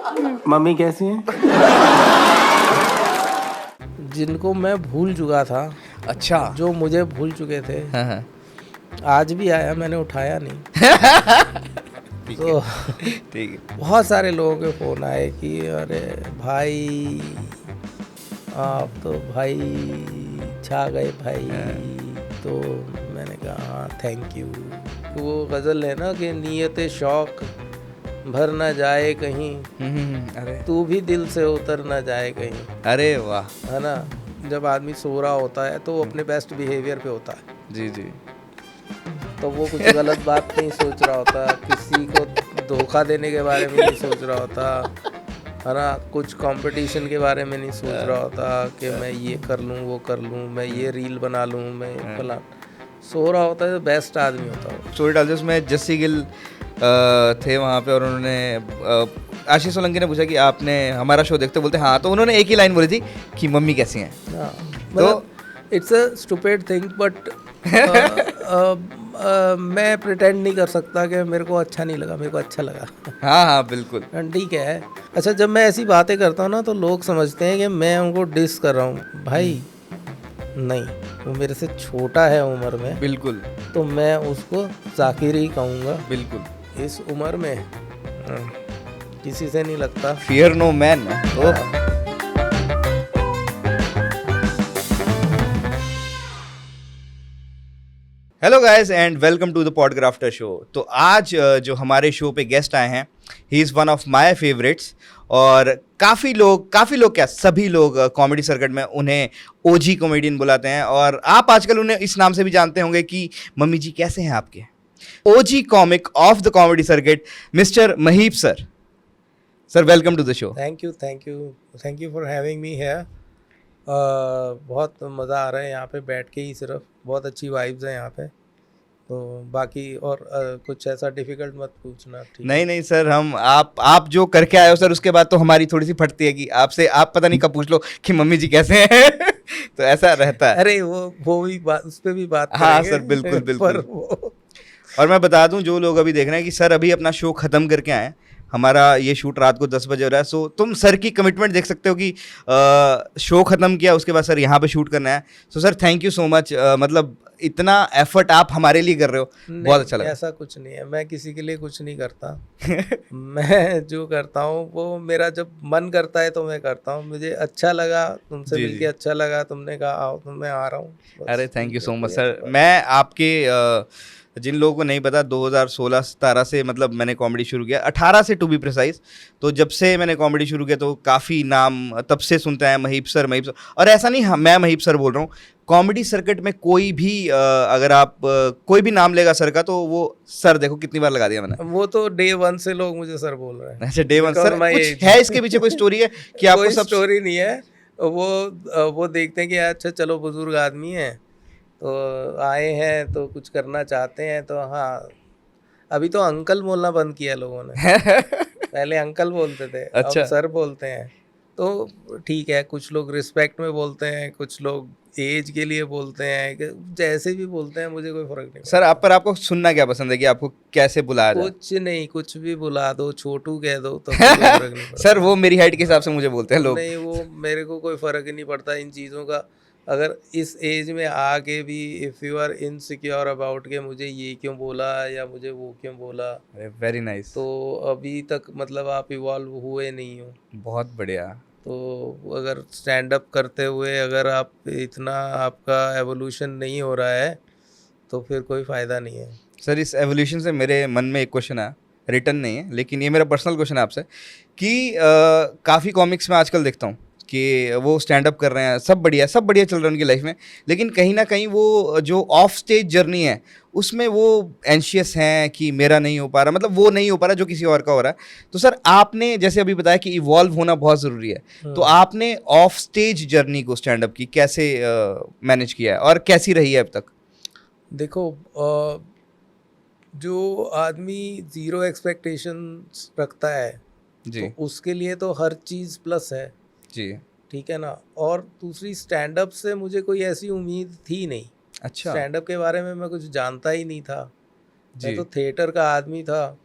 Mummy कैसी हैं? जिनको मैं भूल चुका था, अच्छा। जो मुझे भूल चुके थे, हाँ। आज भी आया, मैंने उठाया नहीं। तो ठीक है। बहुत सारे लोगों के फ़ोन आए कि अरे भाई आप तो भाई छा गए भाई। तो मैंने कहा हाँ थैंक यू। वो गज़ल है ना कि नीयत शौक़ भर ना जाए कहीं, अरे तू भी दिल से उतर ना जाए कहीं। अरे वाह। है ना, जब आदमी सो रहा होता है तो वो अपने बेस्ट बिहेवियर पे होता है, जी जी। तो वो कुछ गलत बात नहीं सोच रहा होता, किसी को धोखा देने के बारे में नहीं सोच रहा होता, है ना, कुछ कंपटीशन के बारे में नहीं सोच रहा होता कि मैं ये कर लूँ वो कर लूँ, मैं ये रील बना लूँ, मैं फला। सो रहा होता है तो बेस्ट आदमी होता है। स्टोरी डालते उसमें जस्सी गिल थे वहाँ पे, और उन्होंने आशीष सोलंकी ने पूछा कि आपने हमारा शो देखते, बोलते हाँ, तो उन्होंने एक ही लाइन बोली थी कि मम्मी कैसी हैं। हाँ, मतलब it's a stupid thing, but मैं प्रिटेंड नहीं कर सकता कि मेरे को अच्छा नहीं लगा, मेरे को अच्छा लगा। हाँ हाँ बिल्कुल। ठीक है। अच्छा, जब मैं ऐसी बातें करता हूँ ना तो लोग समझते हैं कि मैं उनको डिस कर रहा हूँ। भाई नहीं, वो मेरे से छोटा है उम्र में, बिल्कुल तो मैं उसको जाकिर ही कहूँगा। बिल्कुल। इस उम्र में किसी से नहीं लगता। Fear no man. Hello guys and welcome to the Podcrafter show. तो आज जो हमारे शो पे गेस्ट आए हैं, he is one of my favourites, और काफ़ी लोग क्या, सभी लोग कॉमेडी सर्किट में उन्हें ओजी कॉमेडियन बुलाते हैं, और आप आजकल उन्हें इस नाम से भी जानते होंगे कि मम्मी जी कैसे हैं आपके। OG comic of the comedy circuit, mister Mahip sir. Sir welcome to the show. Thank you for having me here. बहुत मज़ा आ रहा है यहाँ पे बैठ के ही, सिर्फ बहुत अच्छी वाइब्स हैं यहाँ पे। तो बाकी और कुछ ऐसा डिफ़िकल्ट मत पूछना, ठीक है? नहीं सर, हम आप जो करके आए हो सर, उसके बाद तो हमारी थोड़ी सी फटती है कि आपसे आप पता नहीं कब पूछ लो कि मम्मी जी कैसे हैं। तो ऐसा रहता है। अरे वो भी बात, उस पर भी बात हाँ करेंगे। सर, बिल्कुल बिल्कुल। पर वो और मैं बता दूं जो लोग अभी देख रहे हैं कि सर अभी अपना शो खत्म करके आए हैं, हमारा ये शूट रात को 10 बजे हो रहा है, सो तुम सर की कमिटमेंट देख सकते हो कि शो खत्म किया उसके बाद सर यहाँ पे शूट करना है। So sir thank you so much, मतलब इतना एफर्ट आप हमारे लिए कर रहे हो, बहुत अच्छा लगा। ऐसा कुछ नहीं है, मैं किसी के लिए कुछ नहीं करता। मैं जो करता हूँ वो मेरा जब मन करता है तो मैं करता हूँ। मुझे अच्छा लगा तुमसे जी, मिलके, जी। अच्छा लगा, तुमने कहा आओ तो मैं आ रहा हूँ। अरे thank you so much sir. मैं आपके जिन लोगों को नहीं पता, 2016-17 से मतलब मैंने कॉमेडी शुरू किया, 18 से टू बी प्रिसाइज। तो जब से मैंने कॉमेडी शुरू किया तो काफ़ी नाम तब से सुनते हैं, महीप सर। और ऐसा नहीं मैं महीप सर बोल रहा हूँ, कॉमेडी सर्किट में कोई भी अगर आप कोई भी नाम लेगा सर का, तो वो सर देखो कितनी बार लगा दिया मैंने। वो तो डे 1 से लोग मुझे सर बोल रहे हैं। अच्छा, day one Because sir, my कुछ age. है इसके पीछे कोई स्टोरी है कि आपको कोई सब स्टोरी नहीं है। वो देखते हैं कि अच्छा चलो बुजुर्ग आदमी हैं तो आए हैं तो कुछ करना चाहते हैं, तो हाँ। अभी तो अंकल बोलना बंद किया लोगों ने। पहले अंकल बोलते थे, अब अच्छा। सर बोलते हैं। तो ठीक है, कुछ लोग रिस्पेक्ट में बोलते हैं, कुछ लोग एज के लिए बोलते हैं, जैसे भी बोलते हैं, मुझे कोई फर्क नहीं सर आप पर आपको सुनना क्या पसंद है कि आपको कैसे बुलाया जाए? कुछ नहीं, कुछ भी बुला दो, छोटू कह दो तो कोई फर्क नहीं पड़ता। सर वो मेरी हाइट के हिसाब से मुझे बोलते हैं लोग। नहीं, वो मेरे को कोई फर्क ही नहीं पड़ता इन चीज़ों का। अगर इस एज में आके भी if you are insecure about के मुझे ये क्यों बोला या मुझे वो क्यों बोला, वेरी नाइस। तो अभी तक मतलब आप इवॉल्व हुए नहीं हो। बहुत बढ़िया। तो अगर स्टैंड अप करते हुए अगर आप इतना आपका एवोल्यूशन नहीं हो रहा है तो फिर कोई फ़ायदा नहीं है। सर इस एवोल्यूशन से मेरे मन में एक क्वेश्चन है, रिटर्न नहीं है लेकिन ये मेरा पर्सनल क्वेश्चन है आपसे, कि काफ़ी कॉमिक्स में आजकल देखता हूँ कि वो स्टैंड अप कर रहे हैं, सब बढ़िया चल रहा है उनकी लाइफ में, लेकिन कहीं ना कहीं वो जो ऑफ स्टेज जर्नी है उसमें वो एंशियस हैं कि मेरा नहीं हो पा रहा, मतलब वो नहीं हो पा रहा जो किसी और का हो रहा है। तो सर आपने जैसे अभी बताया कि इवॉल्व होना बहुत ज़रूरी है, तो आपने ऑफ स्टेज जर्नी को स्टैंड अप की कैसे मैनेज किया है और कैसी रही है अब तक? देखो, जो आदमी ज़ीरो एक्सपेक्टेशंस रखता है जी तो उसके लिए तो हर चीज़ प्लस है, जी। ठीक है ना। और दूसरी, स्टैंड अप से मुझे कोई ऐसी उम्मीद थी नहीं। अच्छा। स्टैंड अप के बारे में मैं कुछ जानता ही नहीं था। मैं जी तो थिएटर का आदमी था,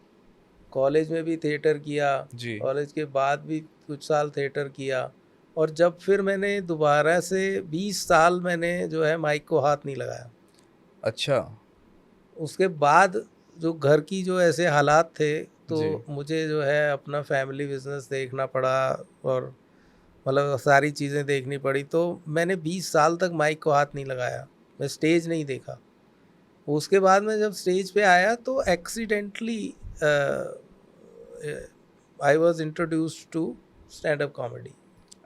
कॉलेज में भी थिएटर किया, जी। कॉलेज के बाद भी कुछ साल थिएटर किया, और जब फिर मैंने दोबारा से 20 साल मैंने जो है माइक को हाथ नहीं लगाया। अच्छा। उसके बाद जो घर की जो ऐसे हालात थे, तो जी। मुझे जो है अपना फैमिली बिजनेस देखना पड़ा, और मतलब सारी चीज़ें देखनी पड़ी, तो मैंने 20 साल तक माइक को हाथ नहीं लगाया, मैं स्टेज नहीं देखा। उसके बाद में जब स्टेज पे आया तो accidentally I was introduced to stand up comedy.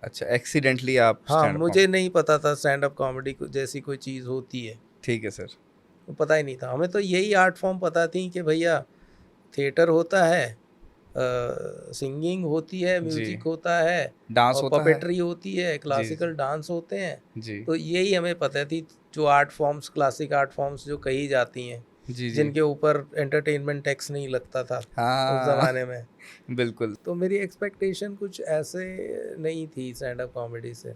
अच्छा, एक्सीडेंटली आप हाँ, स्टैंड अप मुझे कॉमेडी। नहीं पता था स्टैंड अप कॉमेडी जैसी कोई चीज़ होती है, ठीक है सर। वो पता ही नहीं था हमें। तो यही आर्ट फॉर्म पता थी कि भैया थिएटर होता है, सिंगिंग होती है, जी। म्यूजिक होता है, डांस और होता है। पपेट्री होती है, जी, जी। क्लासिकल डांस होते हैं। जी। तो यही हमें पता थी, जो art forms, classic art forms जो कही जाती हैं, जी, जी। जिनके ऊपर एंटरटेनमेंट टैक्स नहीं लगता था उस हाँ, ज़माने में। बिल्कुल। तो मेरी एक्सपेक्टेशन कुछ ऐसे नहीं थी स्टैंड अप कॉमेडी से।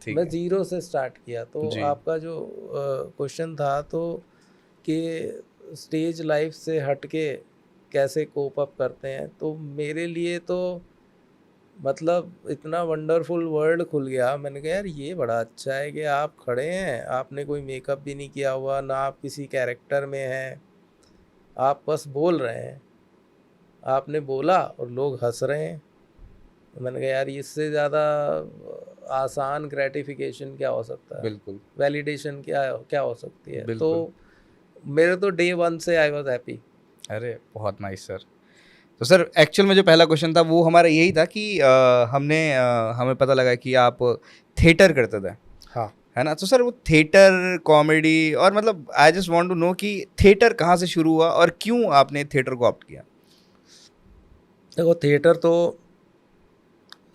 ठीक मैं है। ज़ीरो से स्टार्ट किया। तो जी। आपका जो क्वेश्चन था, तो कि स्टेज लाइफ से हट के कैसे कोप अप करते हैं, तो मेरे लिए तो मतलब इतना वंडरफुल वर्ल्ड खुल गया। मैंने कहा यार ये बड़ा अच्छा है कि आप खड़े हैं, आपने कोई मेकअप भी नहीं किया हुआ, ना आप किसी कैरेक्टर में हैं, आप बस बोल रहे हैं, आपने बोला और लोग हंस रहे हैं। तो मैंने कहा यार इससे ज़्यादा आसान ग्रेटिफिकेशन क्या हो सकता है, बिल्कुल, वैलिडेशन क्या क्या हो सकती है। तो बिल्कुल। मेरे तो डे वन से आई वॉज हैप्पी। अरे! बहुत नाइस सर। तो सर एक्चुअल में जो पहला क्वेश्चन था वो हमारा यही था कि हमें पता लगा कि आप थिएटर करते थे, हाँ, है ना? तो सर वो थिएटर, कॉमेडी और मतलब I just want to know कि थिएटर कहाँ से शुरू हुआ और क्यों आपने थिएटर को ऑप्ट किया? देखो थिएटर तो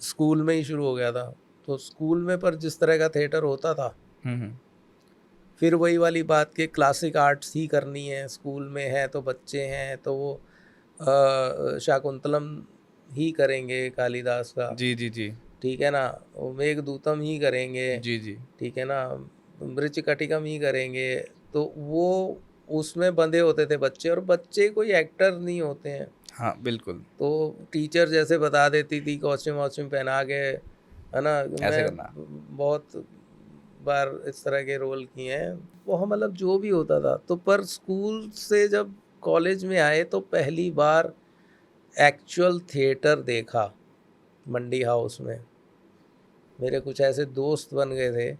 स्कूल में ही शुरू हो गया था। तो स्कूल में पर जिस तरह का थिएटर होता था, हुँ, हुँ। फिर वही वाली बात कि क्लासिक आर्ट्स ही करनी है, स्कूल में है तो बच्चे हैं तो वो शाकुंतलम ही करेंगे कालिदास का, जी, जी, जी। ठीक है ना, वो मेघदूतम ही करेंगे, जी, जी। ठीक है ना, मृच्छकटिकम ही करेंगे। तो वो उसमें बंधे होते थे बच्चे, और बच्चे कोई एक्टर नहीं होते हैं। हाँ, बिल्कुल। तो टीचर जैसे बता देती थी कॉस्ट्यूम वॉस्ट्यूम पहना के, है ना। ऐसे मैं करना। बहुत बार इस तरह के रोल किए हैं, वो हम मतलब जो भी होता था। तो पर स्कूल से जब कॉलेज में आए तो पहली बार एक्चुअल थिएटर देखा मंडी हाउस में। मेरे कुछ ऐसे दोस्त बन गए थे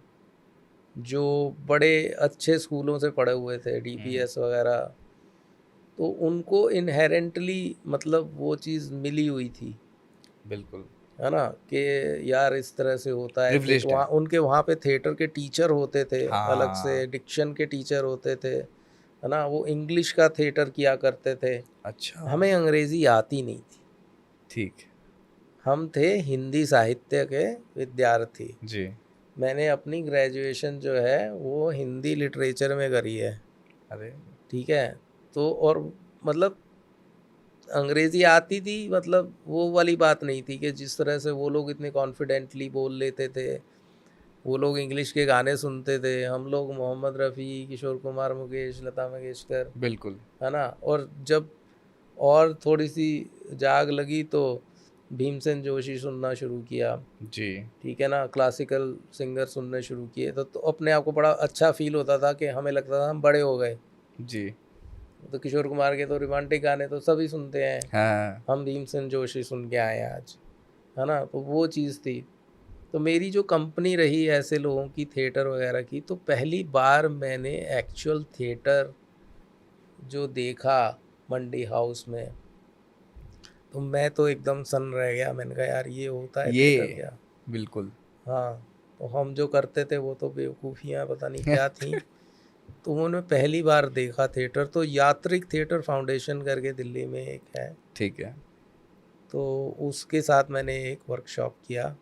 जो बड़े अच्छे स्कूलों से पढ़े हुए थे, हुँ, डीपीएस वगैरह। तो उनको इनहेरेंटली मतलब वो चीज़ मिली हुई थी, बिल्कुल। है ना, कि यार इस तरह से होता है। प्रिविलेज्ड वहाँ हैं। उनके वहाँ पे थिएटर के टीचर होते थे, अलग हाँ, से डिक्शन के टीचर होते थे, है ना। वो इंग्लिश का थिएटर किया करते थे। अच्छा, हमें अंग्रेज़ी आती नहीं थी, ठीक। हम थे हिंदी साहित्य के विद्यार्थी। जी। मैंने अपनी ग्रेजुएशन जो है वो हिंदी लिटरेचर में करी है, अरे! ठीक है। तो और मतलब अंग्रेज़ी आती थी, मतलब वो वाली बात नहीं थी कि जिस तरह से वो लोग इतने कॉन्फिडेंटली बोल लेते थे। वो लोग इंग्लिश के गाने सुनते थे, हम लोग मोहम्मद रफ़ी, किशोर कुमार, मुकेश, लता मंगेशकर, बिल्कुल। है ना। और जब और थोड़ी-सी जाग लगी तो भीमसेन जोशी सुनना शुरू किया, जी। ठीक है ना। क्लासिकल सिंगर सुनने शुरू किए, तो अपने आप को बड़ा अच्छा फ़ील होता था कि हमें लगता था हम बड़े हो गए। जी। तो किशोर कुमार के तो रोमांटिक गाने तो सभी सुनते हैं, हाँ, हम भीमसेन जोशी सुन के आए हैं आज, है ना। तो वो चीज़ थी। तो मेरी जो कंपनी रही ऐसे लोगों की थिएटर वगैरह की, तो पहली बार मैंने एक्चुअल थिएटर जो देखा मंडी हाउस में, तो मैं तो एकदम सन रह गया। मैंने कहा यार ये होता है थिएटर ये क्या। बिल्कुल। हाँ, तो हम जो करते थे वो तो बेवकूफ़ियाँ पता नहीं क्या थी। तो उन्होंने पहली बार देखा थिएटर, तो यात्रिक थिएटर फाउंडेशन करके दिल्ली में एक है, ठीक है। तो उसके साथ मैंने एक वर्कशॉप किया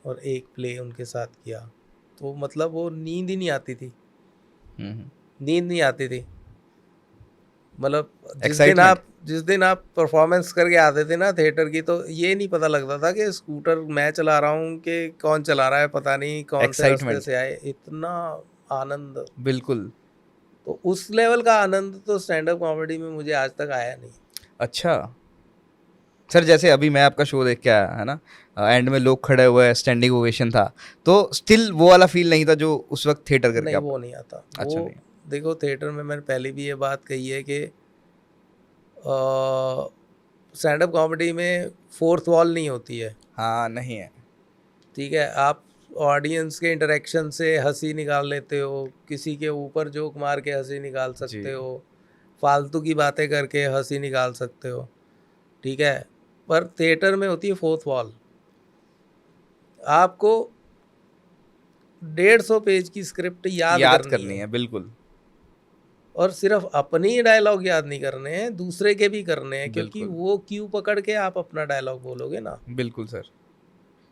और एक प्ले उनके साथ किया। तो मतलब वो नींद ही नहीं आती थी, हुँ, हुँ। नींद नहीं आती थी। मतलब एक्साइटमेंट। जिस दिन आप परफॉर्मेंस करके आते थे ना थिएटर की, तो ये नहीं पता लगता था कि स्कूटर मैं चला रहा हूँ कि कौन चला रहा है, पता नहीं कौन से रास्ते एक्साइटमेंट। से आए। इतना आनंद, बिल्कुल। तो उस लेवल का आनंद तो स्टैंड अप कॉमेडी में मुझे आज तक आया नहीं। अच्छा, सर जैसे अभी मैं आपका शो देख के आया है ना, एंड में लोग खड़े हुए हैं, स्टैंडिंग ओवेशन था, तो स्टिल वो वाला फील नहीं था जो उस वक्त थिएटर करके नहीं, आप। वो नहीं आता। अच्छा वो नहीं। देखो, थिएटर में मैंने पहले भी ये बात कही है कि स्टैंड अप कॉमेडी में फोर्थ वॉल नहीं होती है। हाँ नहीं है। ठीक है, आप ऑडियंस के इंटरेक्शन से हंसी निकाल लेते हो, किसी के ऊपर जोक मार के हंसी निकाल जी। सकते हो, फालतू की बातें करके हंसी निकाल सकते हो। ठीक है, पर थिएटर में होती है फोर्थ वॉल। आपको 150 पेज की स्क्रिप्ट याद याद करनी करनी है, है बिल्कुल। और सिर्फ अपनी ही डायलॉग याद नहीं करने हैं, दूसरे के भी करने हैं, क्योंकि बिल्कुल वो क्यू पकड़ के आप अपना डायलॉग बोलोगे ना। बिल्कुल सर।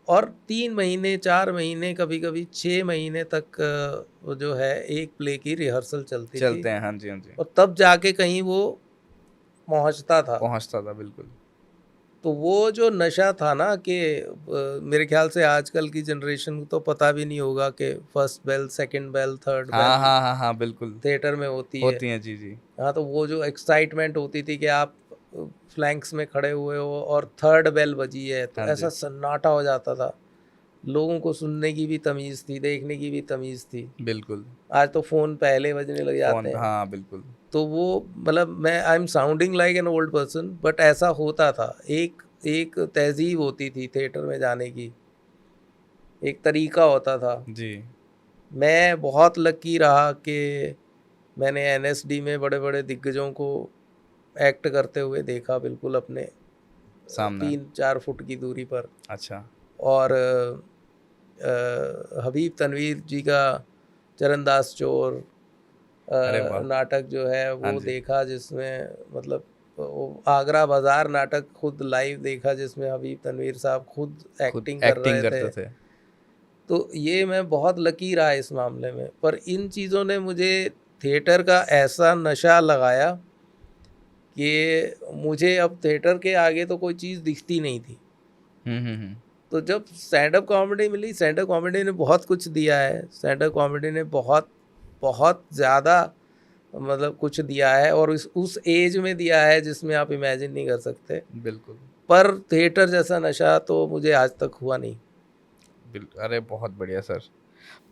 और 3 महीने, 4 महीने, कभी कभी 6 महीने तक वो जो है एक प्ले की रिहर्सल चलती थी, चलते हैं, हाँ जी हाँ जी। और तब जाके कहीं वो पहुंचता था। पहुंचता था बिल्कुल। तो वो जो नशा था ना कि मेरे ख्याल से आजकल की जनरेशन को तो पता भी नहीं होगा कि first bell, second bell, third हाँ बेल हाँ हाँ हाँ बिल्कुल। थिएटर में होती है। होती हैं, जी जी। हाँ, तो वो जो एक्साइटमेंट होती थी कि आप फ्लैंक्स में खड़े हुए हो और थर्ड बेल बजी है, तो हाँ जी। ऐसा सन्नाटा हो जाता था। लोगों को सुनने की भी तमीज़ थी, देखने की भी तमीज़ थी। बिल्कुल। आज तो फ़ोन पहले बजने लग जाते फोन, हैं। हाँ बिल्कुल। तो वो मतलब, मैं I am sounding like an old person, but ऐसा होता था। एक एक तहज़ीब होती थी थिएटर में जाने की, एक तरीका होता था। जी। मैं बहुत लकी रहा कि मैंने एनएसडी में बड़े बड़े दिग्गजों को एक्ट करते हुए देखा, बिल्कुल अपने सामने। 3-4 फुट की दूरी पर। अच्छा। और हबीब तनवीर जी का चरणदास चोर अरे वाह। नाटक जो है हाँ वो जी। देखा, जिसमें मतलब वो आगरा बाजार नाटक खुद लाइव देखा, जिसमें हबीब तनवीर साहब खुद खुद एक्टिंग कर एक्टिंग रहे थे। करते थे। तो ये मैं बहुत लकी रहा इस मामले में। पर इन चीज़ों ने मुझे थिएटर का ऐसा नशा लगाया कि मुझे अब थिएटर के आगे तो कोई चीज़ दिखती नहीं थी। हम्म। तो जब स्टैंड अप कॉमेडी मिली, स्टैंड अप कॉमेडी ने बहुत कुछ दिया है। स्टैंड अप कॉमेडी ने बहुत बहुत ज़्यादा मतलब कुछ दिया है, और उस एज में दिया है जिसमें आप इमेजिन नहीं कर सकते। बिल्कुल पर थिएटर जैसा नशा तो मुझे आज तक हुआ नहीं। बिल्कुल। अरे बहुत बढ़िया सर।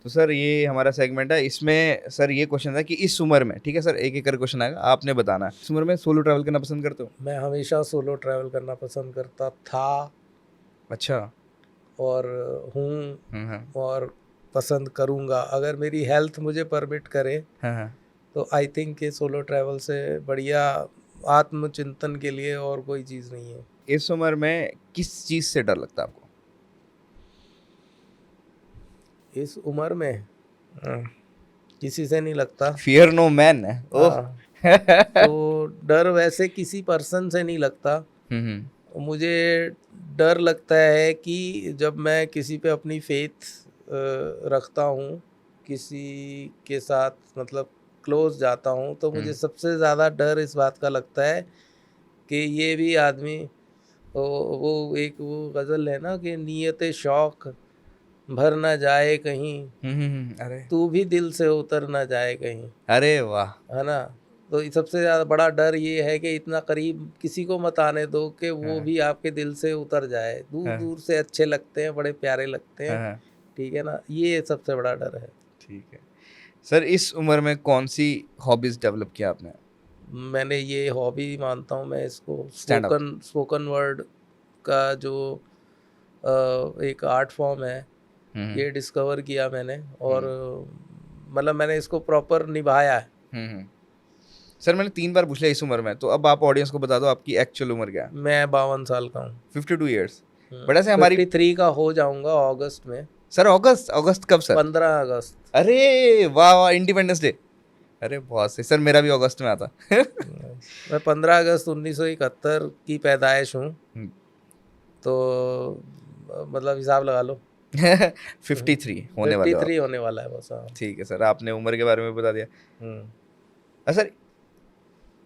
तो सर ये हमारा सेगमेंट है, इसमें सर ये क्वेश्चन था कि इस उम्र में, ठीक है सर, एक एक कर क्वेश्चन आएगा, आपने बताना है, इस उम्र में सोलो ट्रैवल करना पसंद करते हो? मैं हमेशा सोलो ट्रैवल करना पसंद करता था, अच्छा। और हूँ, और पसंद करूँगा। अगर मेरी हेल्थ मुझे परमिट करे हाँ हाँ। तो आई थिंक ये सोलो ट्रैवल से बढ़िया आत्मचिंतन के लिए और कोई चीज़ नहीं है। इस उम्र में किस चीज़ से डर लगता है आपको? इस उम्र में किसी से नहीं लगता। फियर नो मैन है। ओह। हाँ, तो डर वैसे किसी पर्सन से नहीं लगता। मुझे डर लगता है कि जब मैं किसी पे अपनी फेथ रखता हूँ, किसी के साथ मतलब क्लोज जाता हूँ, तो मुझे सबसे ज़्यादा डर इस बात का लगता है कि ये भी आदमी वो एक वो गज़ल है ना कि नीयत शौक़ भर ना जाए कहीं, अरे तू भी दिल से उतर ना जाए कहीं। अरे वाह। है ना? तो सबसे ज़्यादा बड़ा डर ये है कि इतना करीब किसी को मत आने दो कि वो भी आपके दिल से उतर जाए। दूर दूर से अच्छे लगते हैं, बड़े प्यारे लगते हैं। ठीक है ना? ये सबसे बड़ा डर है। ठीक है सर। इस उम्र में कौन सी हॉबीज डेवलप किया आपने? मैंने ये हॉबी मानता हूँ मैं इसको, Stand up. स्पोकन वर्ड का जो एक आर्ट फॉर्म है, ये डिस्कवर किया मैंने, और मतलब मैंने इसको प्रॉपर निभाया है। सर मैंने 3 बार पूछ लिया इस उम्र में, तो अब आप ऑडियंस को बता दो आपकी एक्चुअल उम्र क्या है? मैं 52 साल का हूँ। 52 ईयर्स। बट ऐसे हमारी 53 का हो जाऊंगा अगस्त में। सर अगस्त कब सर? 15 अगस्त। अरे वाह वाह, इंडिपेंडेंस डे। अरे बहुत सही सर, मेरा भी अगस्त में आता। मैं 15 अगस्त 1971 की पैदाइश हूँ, तो मतलब हिसाब लगा लो। 53 होने वाले हो 53 होने वाला है बस। हाँ, ठीक है सर, आपने उम्र के बारे में बता दिया। सर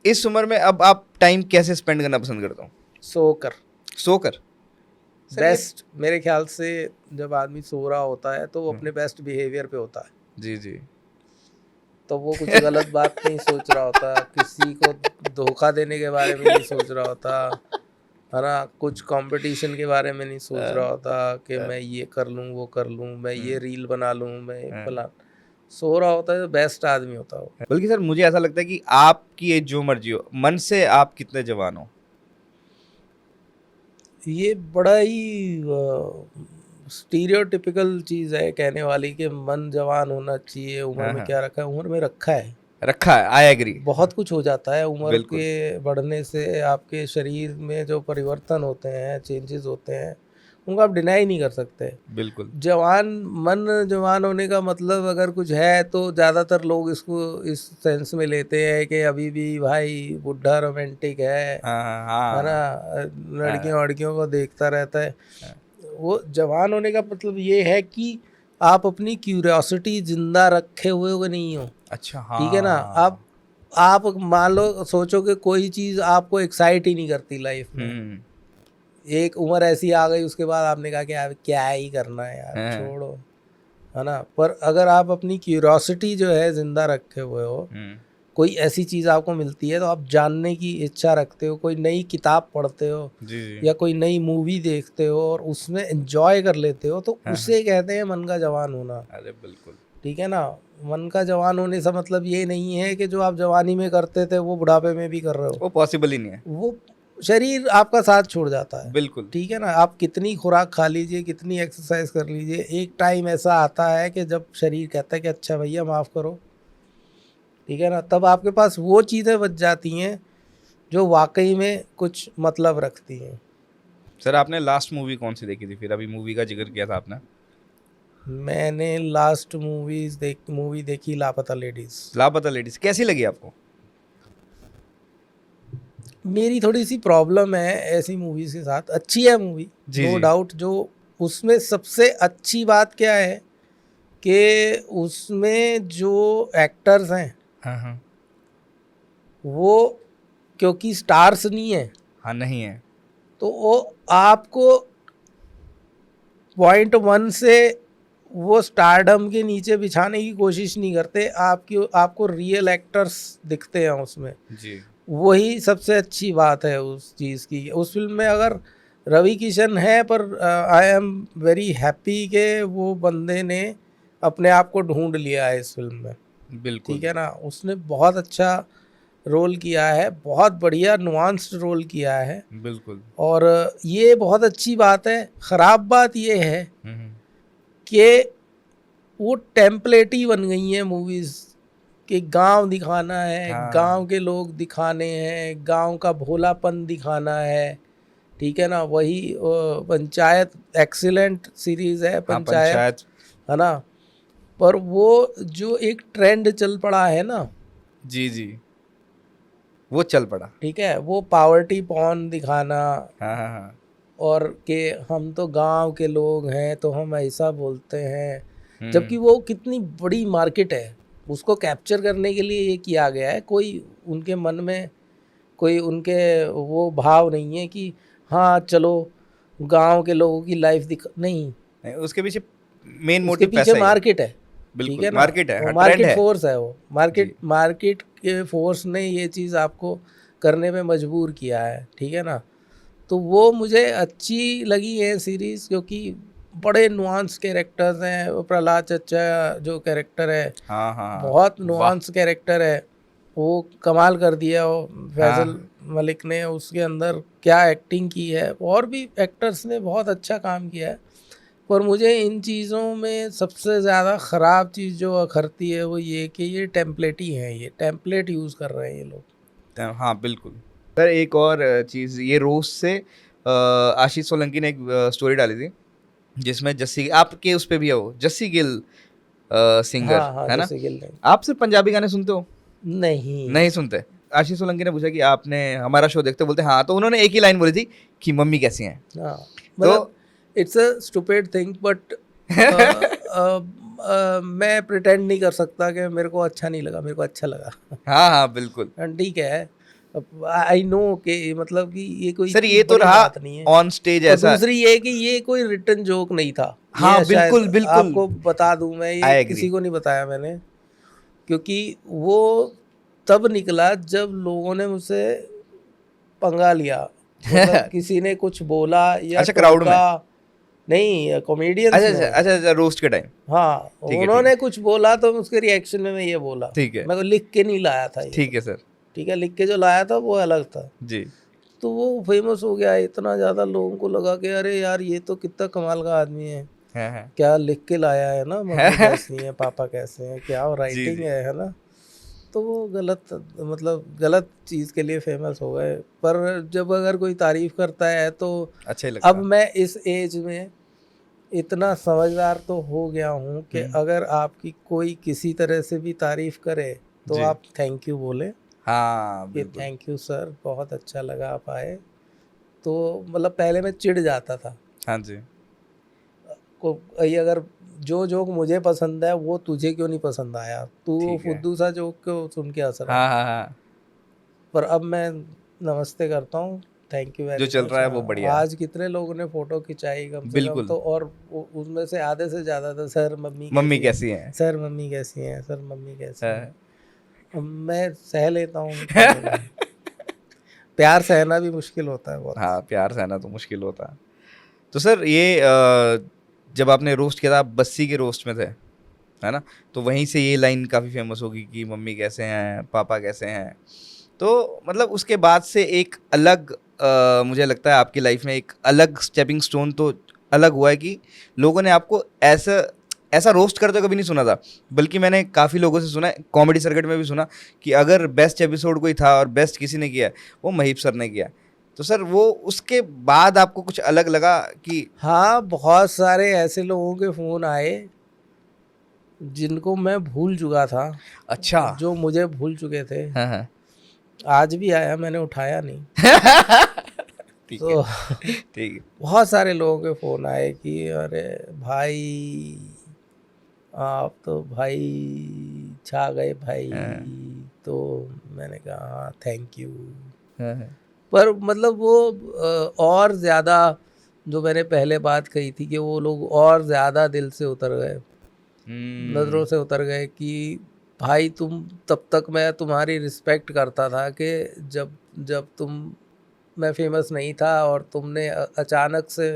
इस उम्र में अब आप टाइम कैसे स्पेंड करना पसंद करते हो? सोकर सर बेस्ट। मेरे ख्याल से जब आदमी सो रहा होता है तो वो अपने बेस्ट बिहेवियर पे होता है। जी जी। तो वो कुछ गलत बात नहीं सोच रहा होता, किसी को धोखा देने के बारे में नहीं सोच रहा होता, है ना, कुछ कंपटीशन के बारे में नहीं सोच रहा होता कि मैं ये कर लूँ वो कर लूँ, मैं ये रील बना लूँ, मैं फला सो रहा होता है। तो बेस्ट आदमी होता है वो। बल्कि सर मुझे ऐसा लगता है कि आपकी एज जो मर्जी हो, मन से आप कितने जवान हो। ये बड़ा ही स्टीरियोटिपिकल चीज़ है कहने वाली कि मन जवान होना चाहिए, उम्र में क्या रखा है, उम्र में रखा है, रखा है, आई एग्री। बहुत कुछ हो जाता है उम्र बिल्कुल। के बढ़ने से। आपके शरीर में जो परिवर्तन होते हैं, चेंजेस होते हैं, उनको आप डिनाई नहीं कर सकते। बिल्कुल। मन जवान होने का मतलब अगर कुछ है तो ज़्यादातर लोग इसको इस सेंस में लेते हैं कि अभी भी भाई बुढ़ा रोमांटिक है ना, लड़कियों वड़कियों को देखता रहता है। वो जवान होने का मतलब ये है कि आप अपनी क्यूरियोसिटी जिंदा रखे हुए नहीं हो। अच्छा, ठीक है ना। आप मान लो सोचो कि कोई चीज़ आपको एक्साइट ही नहीं करती लाइफ में, एक उम्र ऐसी आ गई उसके बाद आपने कहा कि यार क्या ही करना है यार, छोड़ो, है ना। पर अगर आप अपनी क्यूरियोसिटी जो है जिंदा रखे हुए हो, कोई ऐसी चीज़ आपको मिलती है तो आप जानने की इच्छा रखते हो, कोई नई किताब पढ़ते हो या कोई नई मूवी देखते हो और उसमें एंजॉय कर लेते हो, तो उसे कहते हैं मन का जवान होना। अरे बिल्कुल। ठीक है ना। मन का जवान होने से मतलब ये नहीं है कि जो आप जवानी में करते थे वो बुढ़ापे में भी कर रहे हो, वो पॉसिबल ही नहीं है। वो शरीर आपका साथ छोड़ जाता है। बिल्कुल। ठीक है ना। आप कितनी खुराक खा लीजिए, कितनी एक्सरसाइज कर लीजिए, एक टाइम ऐसा आता है कि जब शरीर कहता है कि अच्छा भैया माफ़ करो। ठीक है ना। तब आपके पास वो चीज़ें बच जाती हैं जो वाकई में कुछ मतलब रखती हैं। सर आपने लास्ट मूवी कौन सी देखी थी फिर? अभी मूवी का जिक्र किया था आपने। मैंने लास्ट मूवी देखी लापता लेडीज़। लापता लेडीज कैसी लगी आपको? मेरी थोड़ी सी प्रॉब्लम है ऐसी मूवीज़ के साथ। अच्छी है मूवी, नो डाउट। जो उसमें सबसे अच्छी बात क्या है कि उसमें जो एक्टर्स हैं वो क्योंकि स्टार्स नहीं है, नहीं है, तो वो आपको पॉइंट 1 से वो स्टारडम के नीचे बिछाने की कोशिश नहीं करते। आपको रियल एक्टर्स दिखते हैं उसमें जी। वही सबसे अच्छी बात है उस चीज़ की। उस फिल्म में अगर रवि किशन है, पर आई एम वेरी हैप्पी के वो बंदे ने अपने आप को ढूंढ लिया है इस फिल्म में। बिल्कुल। ठीक है ना। उसने बहुत अच्छा रोल किया है, बहुत बढ़िया नुआंस्ड रोल किया है। बिल्कुल। और ये बहुत अच्छी बात है। ख़राब बात ये है कि वो टेम्पलेट ही बन गई हैं मूवीज़ कि गांव दिखाना है, गांव के लोग दिखाने हैं, गांव का भोलापन दिखाना है। ठीक है ना। वही पंचायत एक्सीलेंट सीरीज़ है, पंचायत, है ना। पर वो जो एक ट्रेंड चल पड़ा है ना, जी वो चल पड़ा। ठीक है। वो पावर्टी पॉर्न दिखाना, और कि हम तो गांव के लोग हैं तो हम ऐसा बोलते हैं, जबकि वो कितनी बड़ी मार्केट है। उसको कैप्चर करने के लिए ये किया गया है। कोई उनके मन में कोई उनके वो भाव नहीं है कि हाँ चलो गांव के लोगों की लाइफ नहीं, उसके पीछे मेन मोटिव पैसा पीछे मार्केट है। बिल्कुल, मार्केट है, मार्केट फोर्स है वो। मार्केट के फोर्स ने ये चीज़ आपको करने में मजबूर किया है। ठीक है ना। तो वो मुझे अच्छी लगी है सीरीज़, क्योंकि बड़े नुआंस कैरेक्टर्स हैं। प्रहलाद चचा जो कैरेक्टर है, बहुत नुआंस कैरेक्टर है। वो कमाल कर दिया वो फैजल मलिक ने। उसके अंदर क्या एक्टिंग की है, और भी एक्टर्स ने बहुत अच्छा काम किया है। पर मुझे इन चीज़ों में सबसे ज़्यादा ख़राब चीज़ जो अखरती है वो ये कि ये टेम्पलेट ही है, ये टेम्पलेट यूज़ कर रहे हैं ये लोग। हाँ बिल्कुल। सर एक और चीज़, ये रोज़ से आशीष सोलंकी ने एक स्टोरी डाली थी जिसमें जस्सी, आपके उस पर भी है वो, जस्सी गिल सिंगर, है ना। आप सिर्फ पंजाबी गाने सुनते हो? नहीं सुनते। आशीष सोलंकी ने पूछा कि आपने हमारा शो देखते हो? बोलते हाँ। तो उन्होंने एक ही लाइन बोली थी कि मम्मी कैसी हैं। तो it's a stupid thing, but मैं प्रिटेंड नहीं कर सकता कि मेरे को अच्छा नहीं लगा, मेरे को अच्छा लगा। हाँ बिल्कुल, ठीक है। आई नो कि मतलब कि ये कोई सर ये तो रहा ऑन स्टेज ऐसा। दूसरी ये कि ये कोई रिटन जोक नहीं था। हाँ बिल्कुल बिल्कुल। आपको बता दूं मैं, ये किसी को नहीं बताया मैंने, क्योंकि वो तब निकला जब लोगों ने मुझसे पंगा लिया मतलब किसी ने कुछ बोला या अच्छा, crowd में? नहीं, कॉमेडियंस अच्छा में। अच्छा अच्छा अच्छा, रोस्ट के टाइम। हाँ, ठीक है, उन्होंने कुछ बोला तो उसके रिएक्शन में मैं ये बोला। ठीक है। मैं तो लिख के नहीं लाया था ये ठीक तो। है सर। ठीक है, लिख के जो लाया था वो अलग था। जी। तो वो फेमस हो गया, इतना ज़्यादा लोगों को लगा कि अरे यार ये तो कितना कमाल का आदमी है, हाँ। क्या लिख के लाया है ना, मम्मी कैसी है, पापा कैसे हैं, क्या जी राइटिंग जी। है ना। तो वो गलत, मतलब गलत चीज़ के लिए फेमस हो गए। पर जब अगर कोई तारीफ करता है तो अच्छा ही लगता अब है। मैं इस एज में इतना समझदार तो हो गया हूँ कि अगर आपकी कोई किसी तरह से भी तारीफ करे तो जी। आप थैंक यू बोले हाँ कि बिल्कुल। थैंक यू सर, बहुत अच्छा लगा आप आए। तो मतलब पहले मैं चिढ़ जाता था हाँ जी। को, ये अगर जो जोक मुझे पसंद है वो तुझे क्यों नहीं पसंद आया, तू वो ठीक है। फुद्दू सा जोक क्यों सुन के हंस रहा है। हाँ हाँ हाँ। पर अब मैं नमस्ते करता हूँ, थैंक यू जो वेरी चल मच। रहा है वो बढ़िया है। आज कितने लोगों ने फोटो खिंचाई कम से कम बिल्कुल। तो, और उसमें से आधे से ज़्यादा था सर मम्मी मम्मी कैसी कैसी हैं? है, सर मम्मी कैसी हैं, सर मम्मी कैसी हैं। हाँ। अब मैं सह लेता हूँ, क्या बोलूं। प्यार सहना भी मुश्किल होता है बहुत। हाँ, प्यार सहना तो मुश्किल होता है। तो सर ये जब आपने रोस्ट किया था, आप बस्सी के रोस्ट में थे, है ना? तो वहीं से ये लाइन काफ़ी फेमस होगी कि मम्मी कैसे हैं, पापा कैसे हैं। तो मतलब उसके बाद से एक अलग मुझे लगता है आपकी लाइफ में एक अलग स्टेपिंग स्टोन तो अलग हुआ है कि लोगों ने आपको ऐसा ऐसा रोस्ट करते कभी नहीं सुना था। बल्कि मैंने काफ़ी लोगों से सुना है, कॉमेडी सर्किट में भी सुना कि अगर बेस्ट एपिसोड कोई था और बेस्ट किसी ने किया है, वो महीप सर ने किया है। तो सर वो उसके बाद आपको कुछ अलग लगा कि हाँ, बहुत सारे ऐसे लोगों के फ़ोन आए जिनको मैं भूल चुका था, अच्छा। जो मुझे भूल चुके थे। हाँ हाँ। आज भी आया, मैंने उठाया नहीं। ठीक है। तो ठीक है। बहुत सारे लोगों के फ़ोन आए कि अरे भाई, आप तो भाई छा गए भाई। हाँ तो मैंने कहा हाँ थैंक यू। हाँ हाँ। पर मतलब वो और ज़्यादा, जो मैंने पहले बात कही थी कि वो लोग और ज़्यादा दिल से उतर गए, नज़रों से उतर गए कि भाई तुम, तब तक मैं तुम्हारी रिस्पेक्ट करता था कि जब जब मैं फेमस नहीं था और तुमने अचानक से